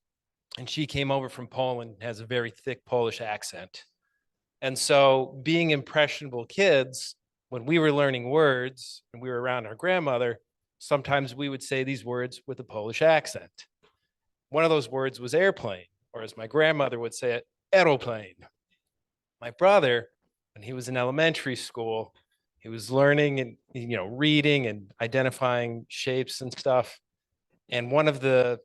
and she came over from Poland, has a very thick Polish accent. And so, being impressionable kids, when we were learning words and we were around our grandmother, sometimes we would say these words with a Polish accent. One of those words was airplane, or as my grandmother would say it, aeroplane. My brother, when he was in elementary school, he was learning and reading and identifying shapes and stuff. And one of the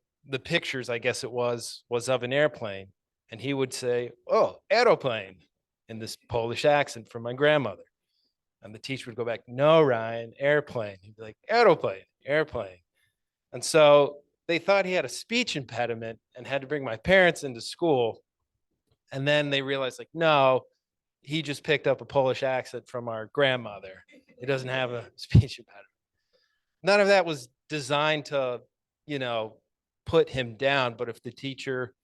pictures, I guess it was of an airplane. And he would say, "Oh, aeroplane," in this Polish accent from my grandmother. And the teacher would go back, "No, Ryan, airplane." He'd be like, "Aeroplane, airplane." And so they thought he had a speech impediment and had to bring my parents into school. And then they realized, like, no, he just picked up a Polish accent from our grandmother. He doesn't have a speech impediment. None of that was designed to, put him down. But if the teacher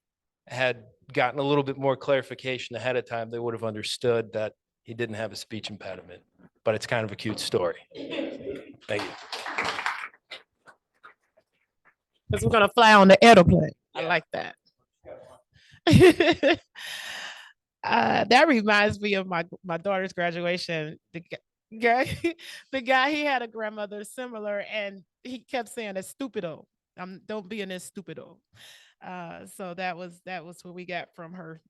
had gotten a little bit more clarification ahead of time, they would have understood that he didn't have a speech impediment. But it's kind of a cute story. Thank you. Because we're going to fly on the airplane. I like that. That reminds me of my daughter's graduation. The guy, he had a grandmother similar, and he kept saying, "It's stupido. Don't be in this stupido." So that was what we got from her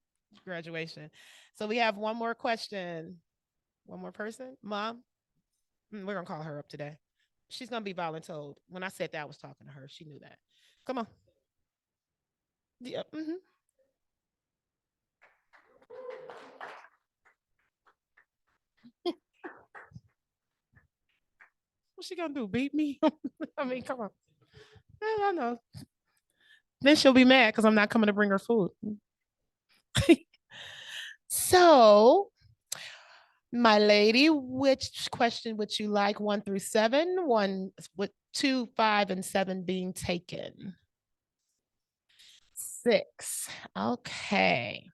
graduation. So we have one more question. One more person, Mom. We're gonna call her up today. She's gonna be voluntold. When I said that, I was talking to her. She knew that. Come on. Yeah. What's she gonna do? Beat me? I mean, come on. I know. Then she'll be mad because I'm not coming to bring her food. So, my lady, which question would you like? 1 through 7, 1 with 2, 5, and 7 being taken. 6. Okay.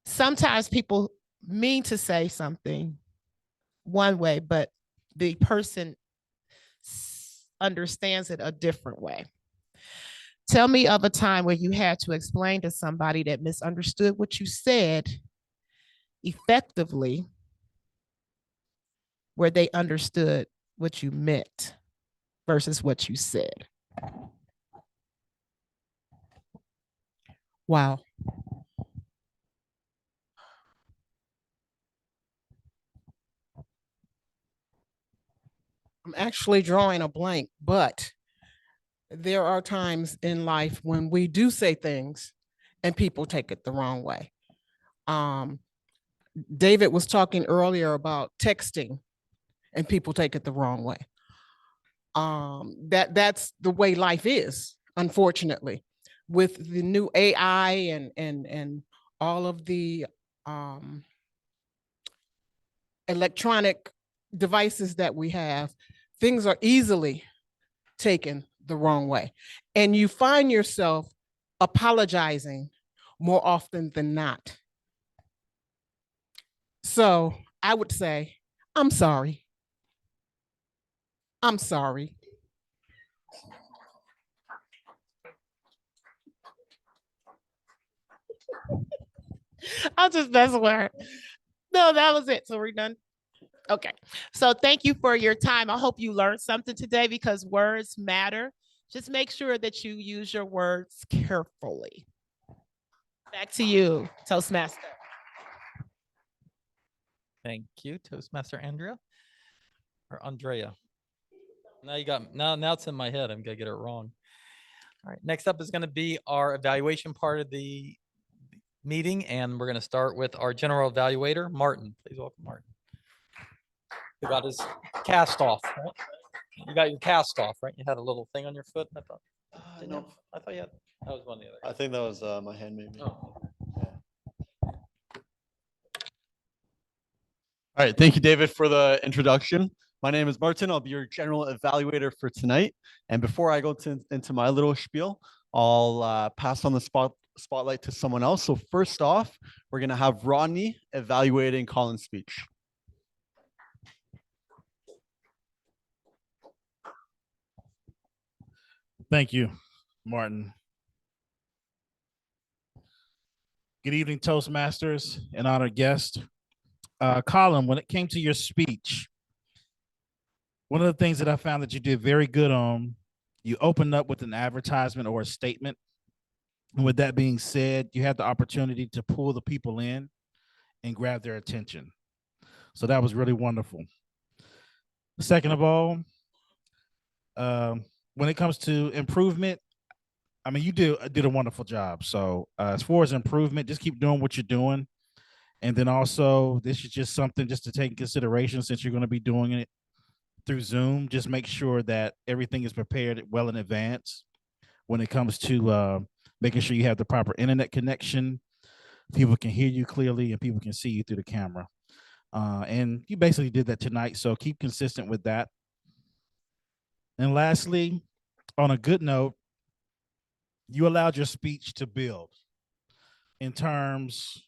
Sometimes people mean to say something one way, but the person understands it a different way. Tell me of a time where you had to explain to somebody that misunderstood what you said effectively, where they understood what you meant versus what you said. Wow. I'm actually drawing a blank, but there are times in life when we do say things and people take it the wrong way. David was talking earlier about texting and people take it the wrong way. That's the way life is, unfortunately, with the new AI and all of the electronic devices that we have. Things are easily taken the wrong way, and you find yourself apologizing more often than not. So I would say, I'm sorry. I'm sorry. I'll just mess with her. No, that was it. So we're done. Okay. So thank you for your time. I hope you learned something today because words matter. Just make sure that you use your words carefully. Back to you, Toastmaster. Thank you, Toastmaster Andrea or Andrea. Now it's in my head. I'm gonna get it wrong. All right, next up is gonna be our evaluation part of the meeting, and we're gonna start with our general evaluator, Martin. Please welcome Martin. He got his cast off, right? You got your cast off, right? You had a little thing on your foot. I thought. No, I thought you had. That was one of the other. I think that was my hand maybe. Oh. All right, thank you, David, for the introduction. My name is Martin. I'll be your general evaluator for tonight. And before I go into my little spiel, I'll pass on the spotlight to someone else. So first off, we're gonna have Rodney evaluating Colin's speech. Thank you, Martin. Good evening, Toastmasters and honored guests. Colin, when it came to your speech, one of the things that I found that you did very good on, you opened up with an advertisement or a statement. And with that being said, you had the opportunity to pull the people in and grab their attention. So that was really wonderful. Second of all, when it comes to improvement, I mean, you did a wonderful job. So as far as improvement, just keep doing what you're doing. And then also, this is just something just to take in consideration since you're going to be doing it through Zoom. Just make sure that everything is prepared well in advance when it comes to making sure you have the proper internet connection. People can hear you clearly and people can see you through the camera. And you basically did that tonight. So keep consistent with that. And lastly, on a good note, you allowed your speech to build in terms,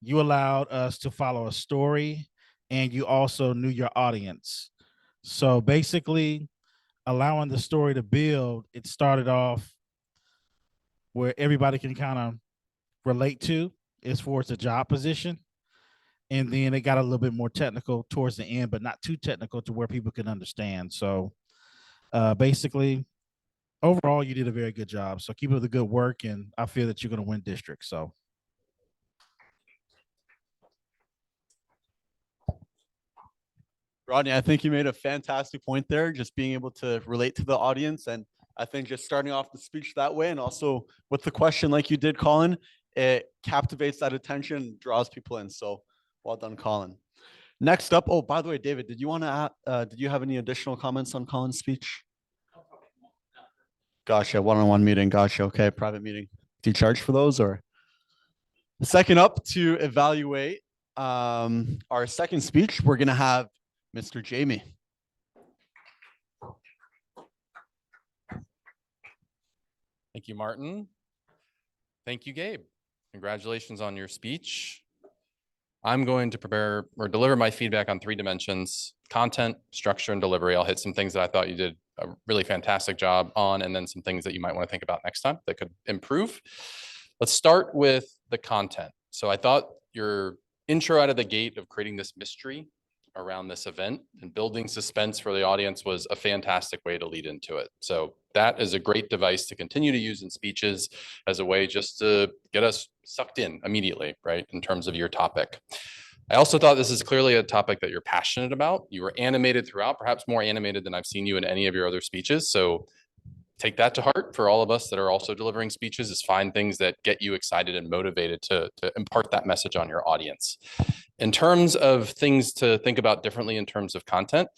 you allowed us to follow a story and you also knew your audience. So basically allowing the story to build, it started off where everybody can kind of relate to as far as the job position. And then it got a little bit more technical towards the end, but not too technical to where people can understand. So basically, overall, you did a very good job. So keep up the good work, and I feel that you're going to win district. So. Rodney, I think you made a fantastic point there, just being able to relate to the audience. And I think just starting off the speech that way and also with the question like you did, Colin, it captivates that attention, draws people in. So well done, Colin. Next up, oh, by the way, David, did you have any additional comments on Colin's speech? Gotcha, one-on-one meeting, gotcha, okay, private meeting. Do you charge for those or? Second up to evaluate our second speech, we're gonna have Mr. Jamie. Thank you, Martin. Thank you, Gabe. Congratulations on your speech. I'm going to prepare or deliver my feedback on 3 dimensions: content, structure, and delivery. I'll hit some things that I thought you did a really fantastic job on, and then some things that you might want to think about next time that could improve. Let's start with the content. So I thought your intro out of the gate of creating this mystery around this event and building suspense for the audience was a fantastic way to lead into it. So that is a great device to continue to use in speeches as a way just to get us sucked in immediately, right, in terms of your topic. I also thought this is clearly a topic that you're passionate about. You were animated throughout, perhaps more animated than I've seen you in any of your other speeches. So take that to heart for all of us that are also delivering speeches, is find things that get you excited and motivated to impart that message on your audience. In terms of things to think about differently in terms of content,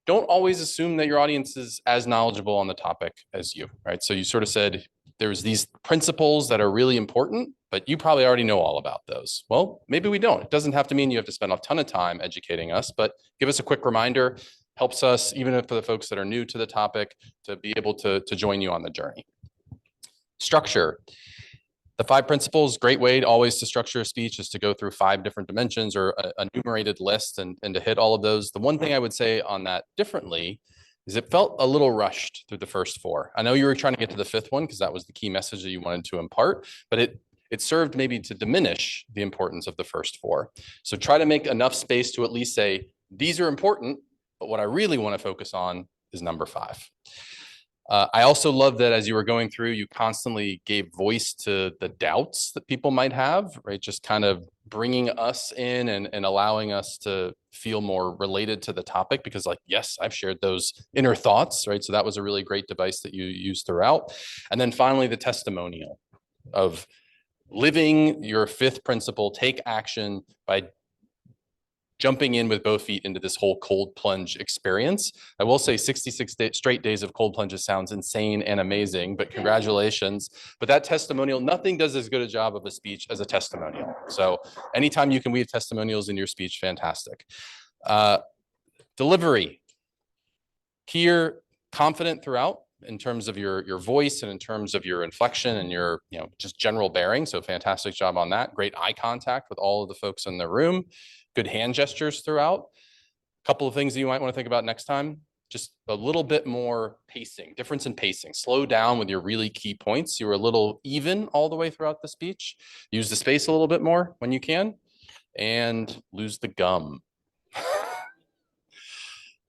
don't always assume that your audience is as knowledgeable on the topic as you, right? So you sort of said there's these principles that are really important, but you probably already know all about those. Well, maybe we don't. It doesn't have to mean you have to spend a ton of time educating us, but give us a quick reminder. Helps us, even for the folks that are new to the topic, to be able to join you on the journey. Structure. The 5 principles, great way always to structure a speech is to go through 5 different dimensions or a enumerated list and to hit all of those. The one thing I would say on that differently is it felt a little rushed through the first 4. I know you were trying to get to the 5th one because that was the key message that you wanted to impart, but it served maybe to diminish the importance of the first 4. So try to make enough space to at least say, these are important, but what I really want to focus on is number 5. I also love that as you were going through, you constantly gave voice to the doubts that people might have, right? Just kind of bringing us in and allowing us to feel more related to the topic because like, yes, I've shared those inner thoughts, right? So that was a really great device that you used throughout. And then finally, the testimonial of living your 5th principle, take action by jumping in with both feet into this whole cold plunge experience. I will say 66 straight days of cold plunges sounds insane and amazing, but congratulations. But that testimonial, nothing does as good a job of a speech as a testimonial. So anytime you can weave testimonials in your speech, fantastic. Delivery. Here, confident throughout in terms of your voice and in terms of your inflection and your just general bearing. So fantastic job on that. Great eye contact with all of the folks in the room. Good hand gestures throughout. A couple of things that you might want to think about next time. Just a little bit more pacing, difference in pacing. Slow down with your really key points. You were a little even all the way throughout the speech. Use the space a little bit more when you can. And lose the gum.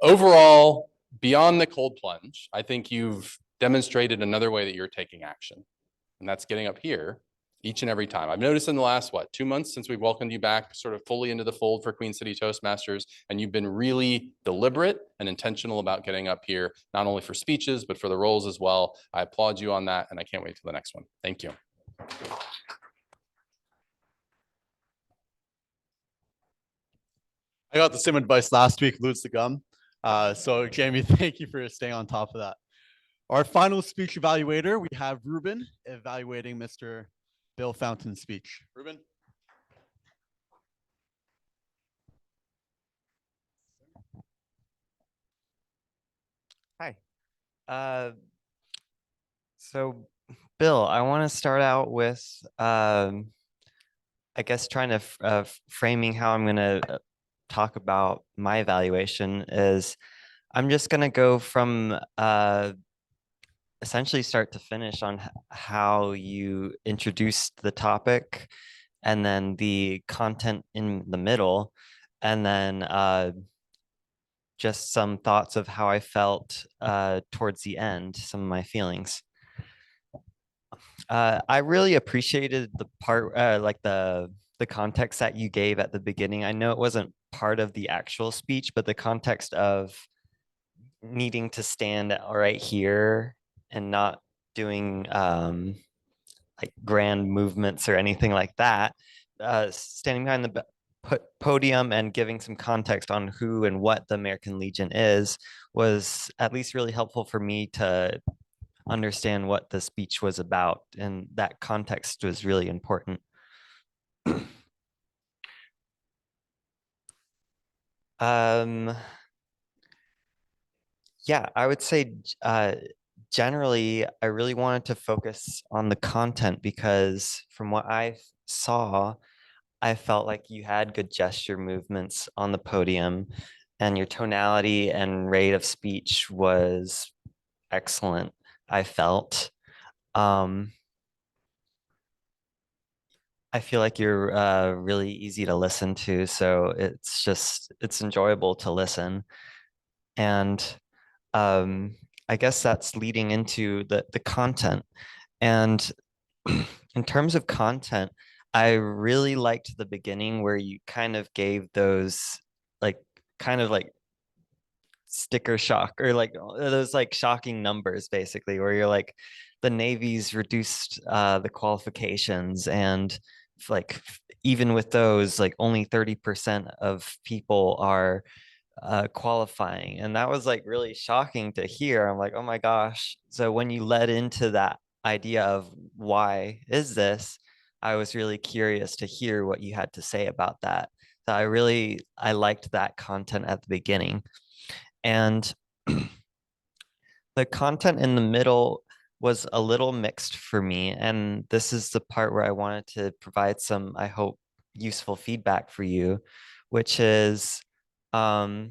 Overall, beyond the cold plunge, I think you've demonstrated another way that you're taking action. And that's getting up here each and every time. I've noticed in the last, 2 months since we've welcomed you back sort of fully into the fold for Queen City Toastmasters, and you've been really deliberate and intentional about getting up here, not only for speeches, but for the roles as well. I applaud you on that, and I can't wait till the next one. Thank you. I got the same advice last week, lose the gum. So Jamie, thank you for staying on top of that. Our final speech evaluator, we have Ruben evaluating Mr. Bill Fountain's speech. Ruben. Hi. So Bill, I want to start out with, I guess trying to framing how I'm going to talk about my evaluation is I'm just going to go from essentially start to finish on how you introduced the topic and then the content in the middle, and then just some thoughts of how I felt towards the end, some of my feelings. I really appreciated the part, like the context that you gave at the beginning. I know it wasn't part of the actual speech, but the context of needing to stand right here and not doing like grand movements or anything like that. Standing behind the podium and giving some context on who and what the American Legion is was at least really helpful for me to understand what the speech was about, and that context was really important. Yeah, I would say generally, I really wanted to focus on the content because from what I saw, I felt like you had good gesture movements on the podium and your tonality and rate of speech was excellent, I felt. I feel like you're really easy to listen to, so it's enjoyable to listen. And I guess that's leading into the content. And in terms of content, I really liked the beginning where you kind of gave those kind of sticker shock or like those like shocking numbers basically, where you're like, the Navy's reduced the qualifications, and like even with those, like only 30% of people are qualifying. And that was like really shocking to hear. I'm like, oh my gosh. So when you led into that idea of why is this, I was really curious to hear what you had to say about that. So I liked that content at the beginning. And the content in the middle was a little mixed for me. And this is the part where I wanted to provide some, I hope, useful feedback for you, which is, I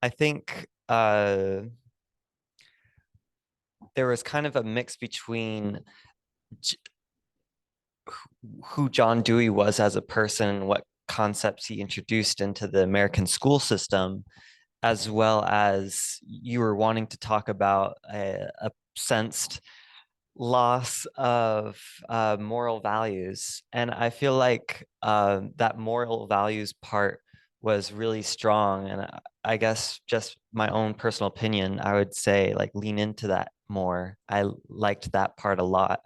think there was kind of a mix between who John Dewey was as a person and what concepts he introduced into the American school system, as well as you were wanting to talk about a sensed loss of moral values. And I feel like that moral values part was really strong. And I guess just my own personal opinion, I would say like lean into that more. I liked that part a lot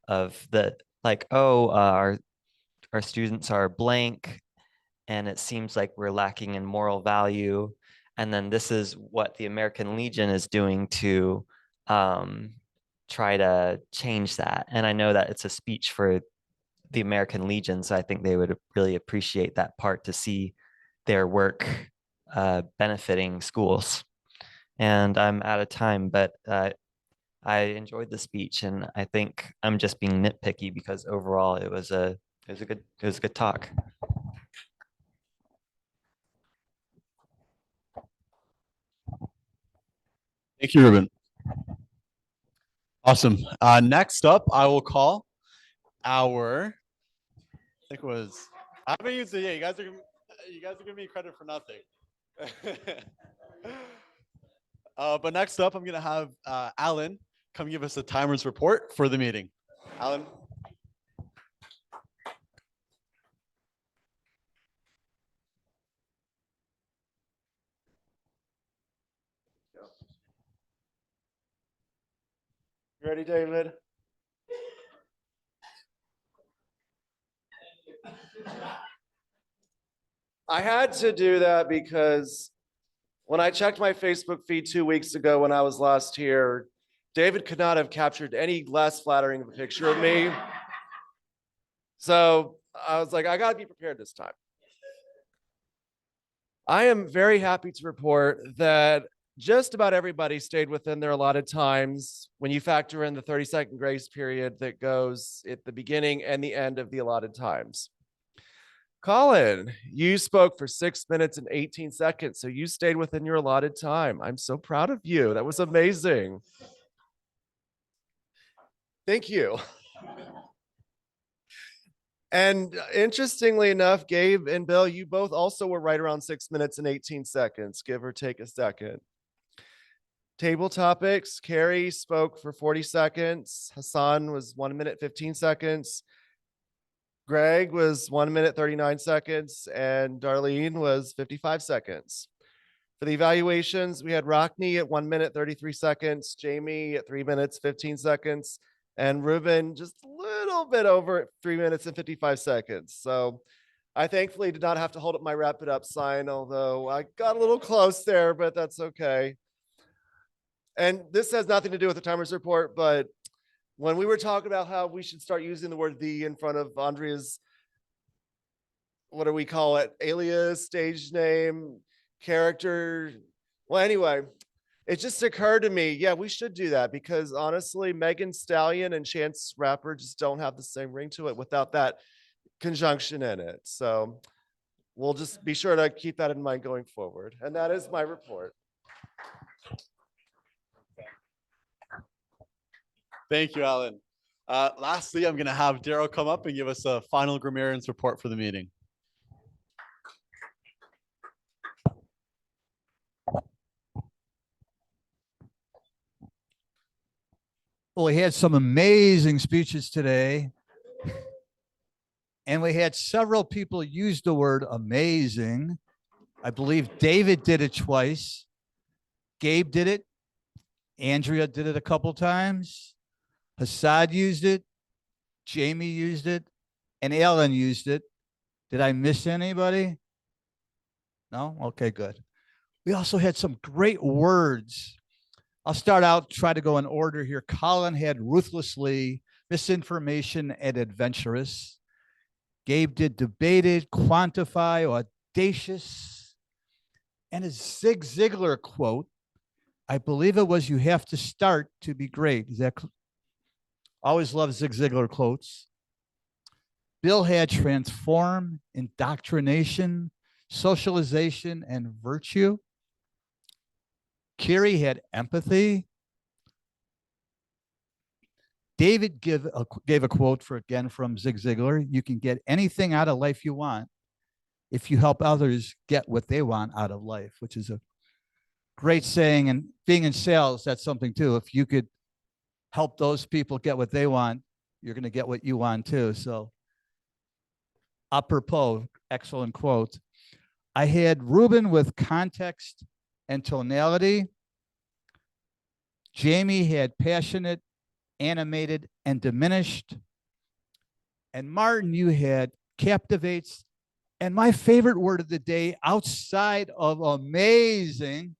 of the like, oh, our students are blank and it seems like we're lacking in moral value. And then this is what the American Legion is doing to try to change that. And I know that it's a speech for the American Legion, so I think they would really appreciate that part to see their work benefiting schools. And I'm out of time, but I enjoyed the speech, and I think I'm just being nitpicky because overall it was a good talk. Thank you, Ruben. Awesome. Next up, I will call our, I think it was, I haven't used it yet. You guys are giving me credit for nothing. But next up, I'm gonna have Alan come give us a timers report for the meeting. Alan. You ready, David? I had to do that because when I checked my Facebook feed 2 weeks ago when I was last here, David could not have captured any less flattering of a picture of me. So I was like, I gotta be prepared this time. I am very happy to report that just about everybody stayed within their allotted times when you factor in the 30-second grace period that goes at the beginning and the end of the allotted times. Colin, you spoke for 6 minutes and 18 seconds, so you stayed within your allotted time. I'm so proud of you. That was amazing. Thank you. And interestingly enough, Gabe and Bill, you both also were right around 6 minutes and 18 seconds, give or take a second. Table topics, Carrie spoke for 40 seconds. Hassan was 1 minute, 15 seconds. Greg was 1 minute, 39 seconds. And Darlene was 55 seconds. For the evaluations, we had Rockney at 1 minute, 33 seconds. Jamie at 3 minutes, 15 seconds. And Ruben just a little bit over 3 minutes and 55 seconds. So I thankfully did not have to hold up my wrap it up sign, although I got a little close there, but that's okay. And this has nothing to do with the timers report, but when we were talking about how we should start using the word "the" in front of Andrea's, what do we call it? Alias, stage name, character. Well, anyway, it just occurred to me, yeah, we should do that because honestly, Megan Stallion and Chance Rapper just don't have the same ring to it without that conjunction in it. So we'll just be sure to keep that in mind going forward. And that is my report. Thank you, Alan. Lastly, I'm going to have Daryl come up and give us a final grammarian's report for the meeting. Well, we had some amazing speeches today. And we had several people use the word amazing. I believe David did it twice. Gabe did it. Andrea did it a couple times. Hassad used it. Jamie used it. And Alan used it. Did I miss anybody? No? Okay, good. We also had some great words. I'll start out, try to go in order here. Colin had ruthlessly, misinformation, and adventurous. Gabe did debated, quantify, audacious. And his Zig Ziglar quote, I believe it was, you have to start to be great. Is that always love Zig Ziglar quotes. Bill had transform, indoctrination, socialization, and virtue. Carrie had empathy. David gave a quote again from Zig Ziglar. You can get anything out of life you want if you help others get what they want out of life, which is a great saying. And being in sales, that's something too. If you could help those people get what they want, you're going to get what you want too. So apropos, excellent quote. I had Ruben with context and tonality. Jamie had passionate, animated, and diminished. And Martin, you had captivates. And my favorite word of the day, outside of amazing,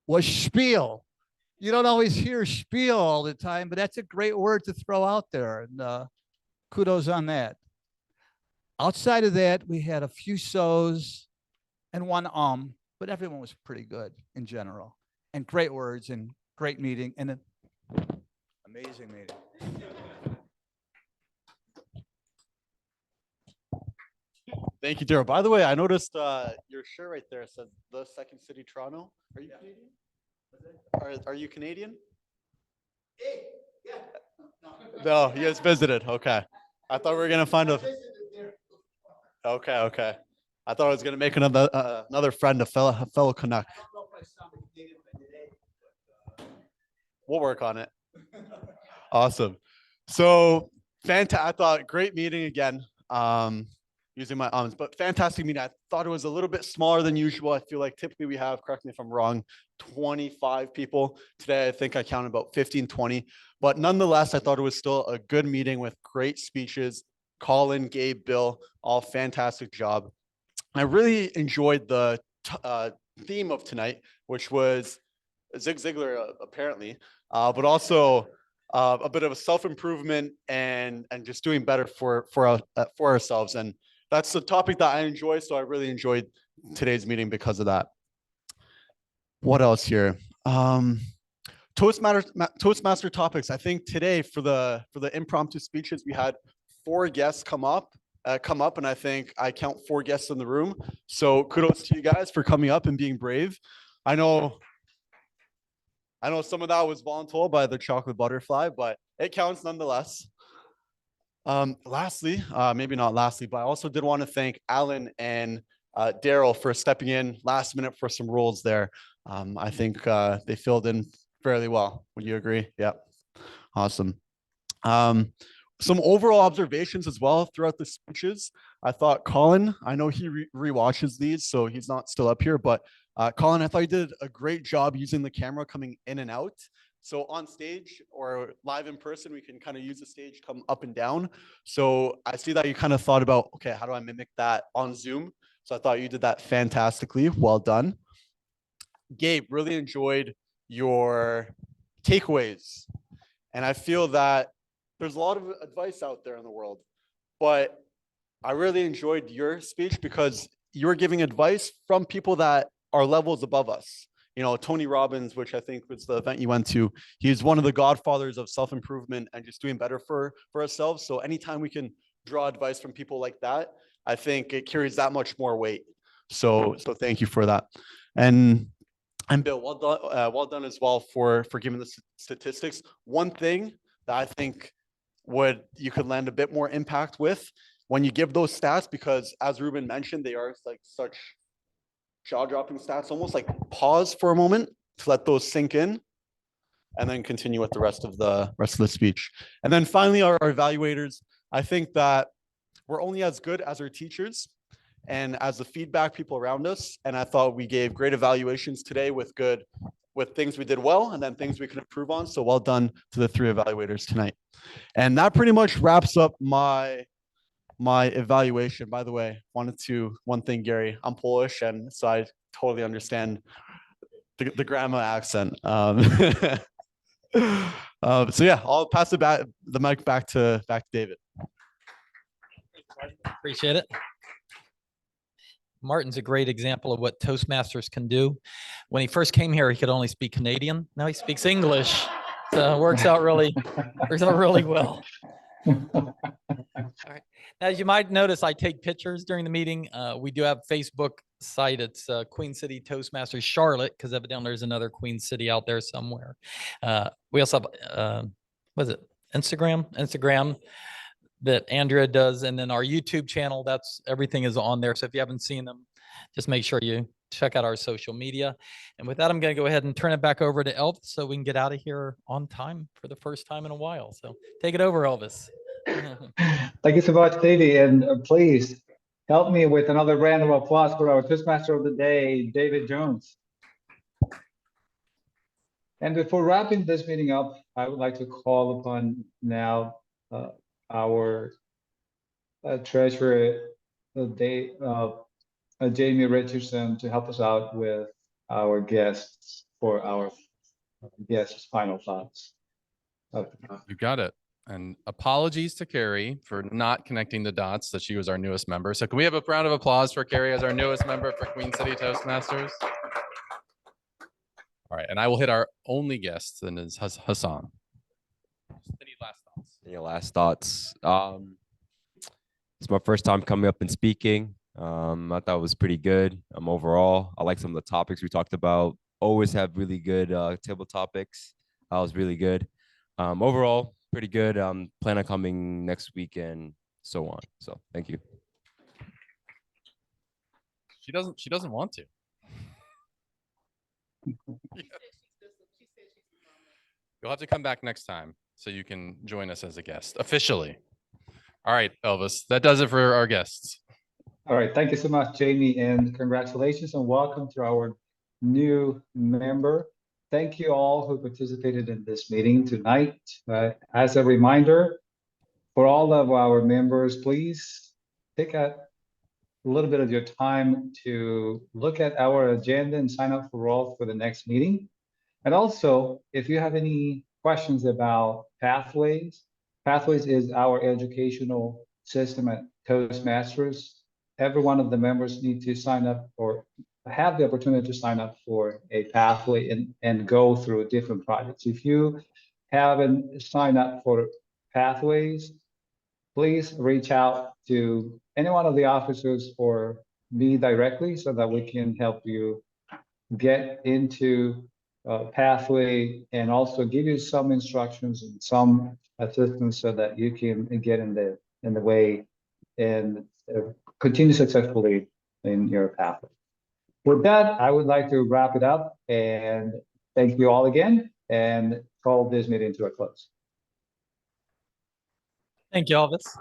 was spiel. You don't always hear spiel all the time, but that's a great word to throw out there. And kudos on that. Outside of that, we had a few so's and one but everyone was pretty good in general. And great words and great meeting and an amazing meeting. Thank you, Daryl. By the way, I noticed your shirt right there says the Second City, Toronto. Are you Canadian? Are you Canadian? No, you guys visited. Okay. I thought we were gonna find a. Okay. I thought I was gonna make another friend, a fellow Canuck. We'll work on it. Awesome. So fantastic. I thought great meeting again. Using my arms, but fantastic meeting. I thought it was a little bit smaller than usual. I feel like typically we have, correct me if I'm wrong, 25 people. Today, I think I counted about 15, 20. But nonetheless, I thought it was still a good meeting with great speeches. Colin, Gabe, Bill, all fantastic job. I really enjoyed the theme of tonight, which was Zig Ziglar, apparently, but also a bit of a self-improvement and just doing better for ourselves. And that's the topic that I enjoy. So I really enjoyed today's meeting because of that. What else here? Toastmaster topics. I think today for the impromptu speeches, we had 4 guests come up, and I think I count 4 guests in the room. So kudos to you guys for coming up and being brave. I know some of that was voluntold by the chocolate butterfly, but it counts nonetheless. Lastly, maybe not lastly, but I also did want to thank Alan and Daryl for stepping in last minute for some roles there. I think they filled in fairly well. Would you agree? Yeah. Awesome. Some overall observations as well throughout the speeches. I thought Colin, I know he rewatches these, so he's not still up here, but Colin, I thought you did a great job using the camera coming in and out. So on stage or live in person, we can kind of use the stage, come up and down. So I see that you kind of thought about, okay, how do I mimic that on Zoom? So I thought you did that fantastically. Well done. Gabe, really enjoyed your takeaways. And I feel that there's a lot of advice out there in the world, but I really enjoyed your speech because you were giving advice from people that are levels above us. You know, Tony Robbins, which I think was the event you went to, he's one of the godfathers of self-improvement and just doing better for ourselves. So anytime we can draw advice from people like that, I think it carries that much more weight. So thank you for that. And Bill, well done as well for giving the statistics. One thing that I think you could land a bit more impact with when you give those stats, because as Ruben mentioned, they are like such jaw-dropping stats, almost like pause for a moment to let those sink in and then continue with the rest of the speech. And then finally, our evaluators, I think that we're only as good as our teachers. and as the feedback people around us. And I thought we gave great evaluations today with things we did well and then things we could improve on. So well done to the 3 evaluators tonight. And that pretty much wraps up my evaluation. By the way, one thing, Gary, I'm Polish, and so I totally understand the grandma accent. So yeah, I'll pass the mic back to David. Appreciate it. Martin's a great example of what Toastmasters can do. When he first came here, he could only speak Canadian. Now he speaks English. So it works out really well. All right. As you might notice, I take pictures during the meeting. We do have a Facebook site. It's Queen City Toastmasters Charlotte, because evidently there's another Queen City out there somewhere. We also have, what is it? Instagram that Andrea does. And then our YouTube channel, everything is on there. So if you haven't seen them, just make sure you check out our social media. And with that, I'm going to go ahead and turn it back over to Elvis so we can get out of here on time for the first time in a while. So take it over, Elvis. Thank you so much, Davey. And please help me with another round of applause for our Toastmaster of the Day, David Jones. And before wrapping this meeting up, I would like to call upon now our treasurer, Jamie Richardson, to help us out with our guests for our guests' final thoughts. You got it. And apologies to Carrie for not connecting the dots that she was our newest member. So can we have a round of applause for Carrie as our newest member for Queen City Toastmasters? All right, and I will hit our only guest, and is Hassan. Any last thoughts? Any last thoughts? It's my first time coming up and speaking. I thought it was pretty good. Overall, I like some of the topics we talked about. Always have really good table topics. That was really good. Overall, pretty good. Plan on coming next week and so on. So thank you. She doesn't want to. You'll have to come back next time so you can join us as a guest officially. All right, Elvis, that does it for our guests. All right, thank you so much, Jamie, and congratulations and welcome to our new member. Thank you all who participated in this meeting tonight. As a reminder, for all of our members, please take a little bit of your time to look at our agenda and sign up for the next meeting. And also, if you have any questions about Pathways is our educational system at Toastmasters. Every one of the members need to sign up or have the opportunity to sign up for a pathway and go through different projects. If you haven't signed up for Pathways, please reach out to any one of the officers or me directly so that we can help you get into Pathway and also give you some instructions and some assistance so that you can get in the way and continue successfully in your pathway. With that, I would like to wrap it up and thank you all again and call this meeting to a close. Thank you, Elvis.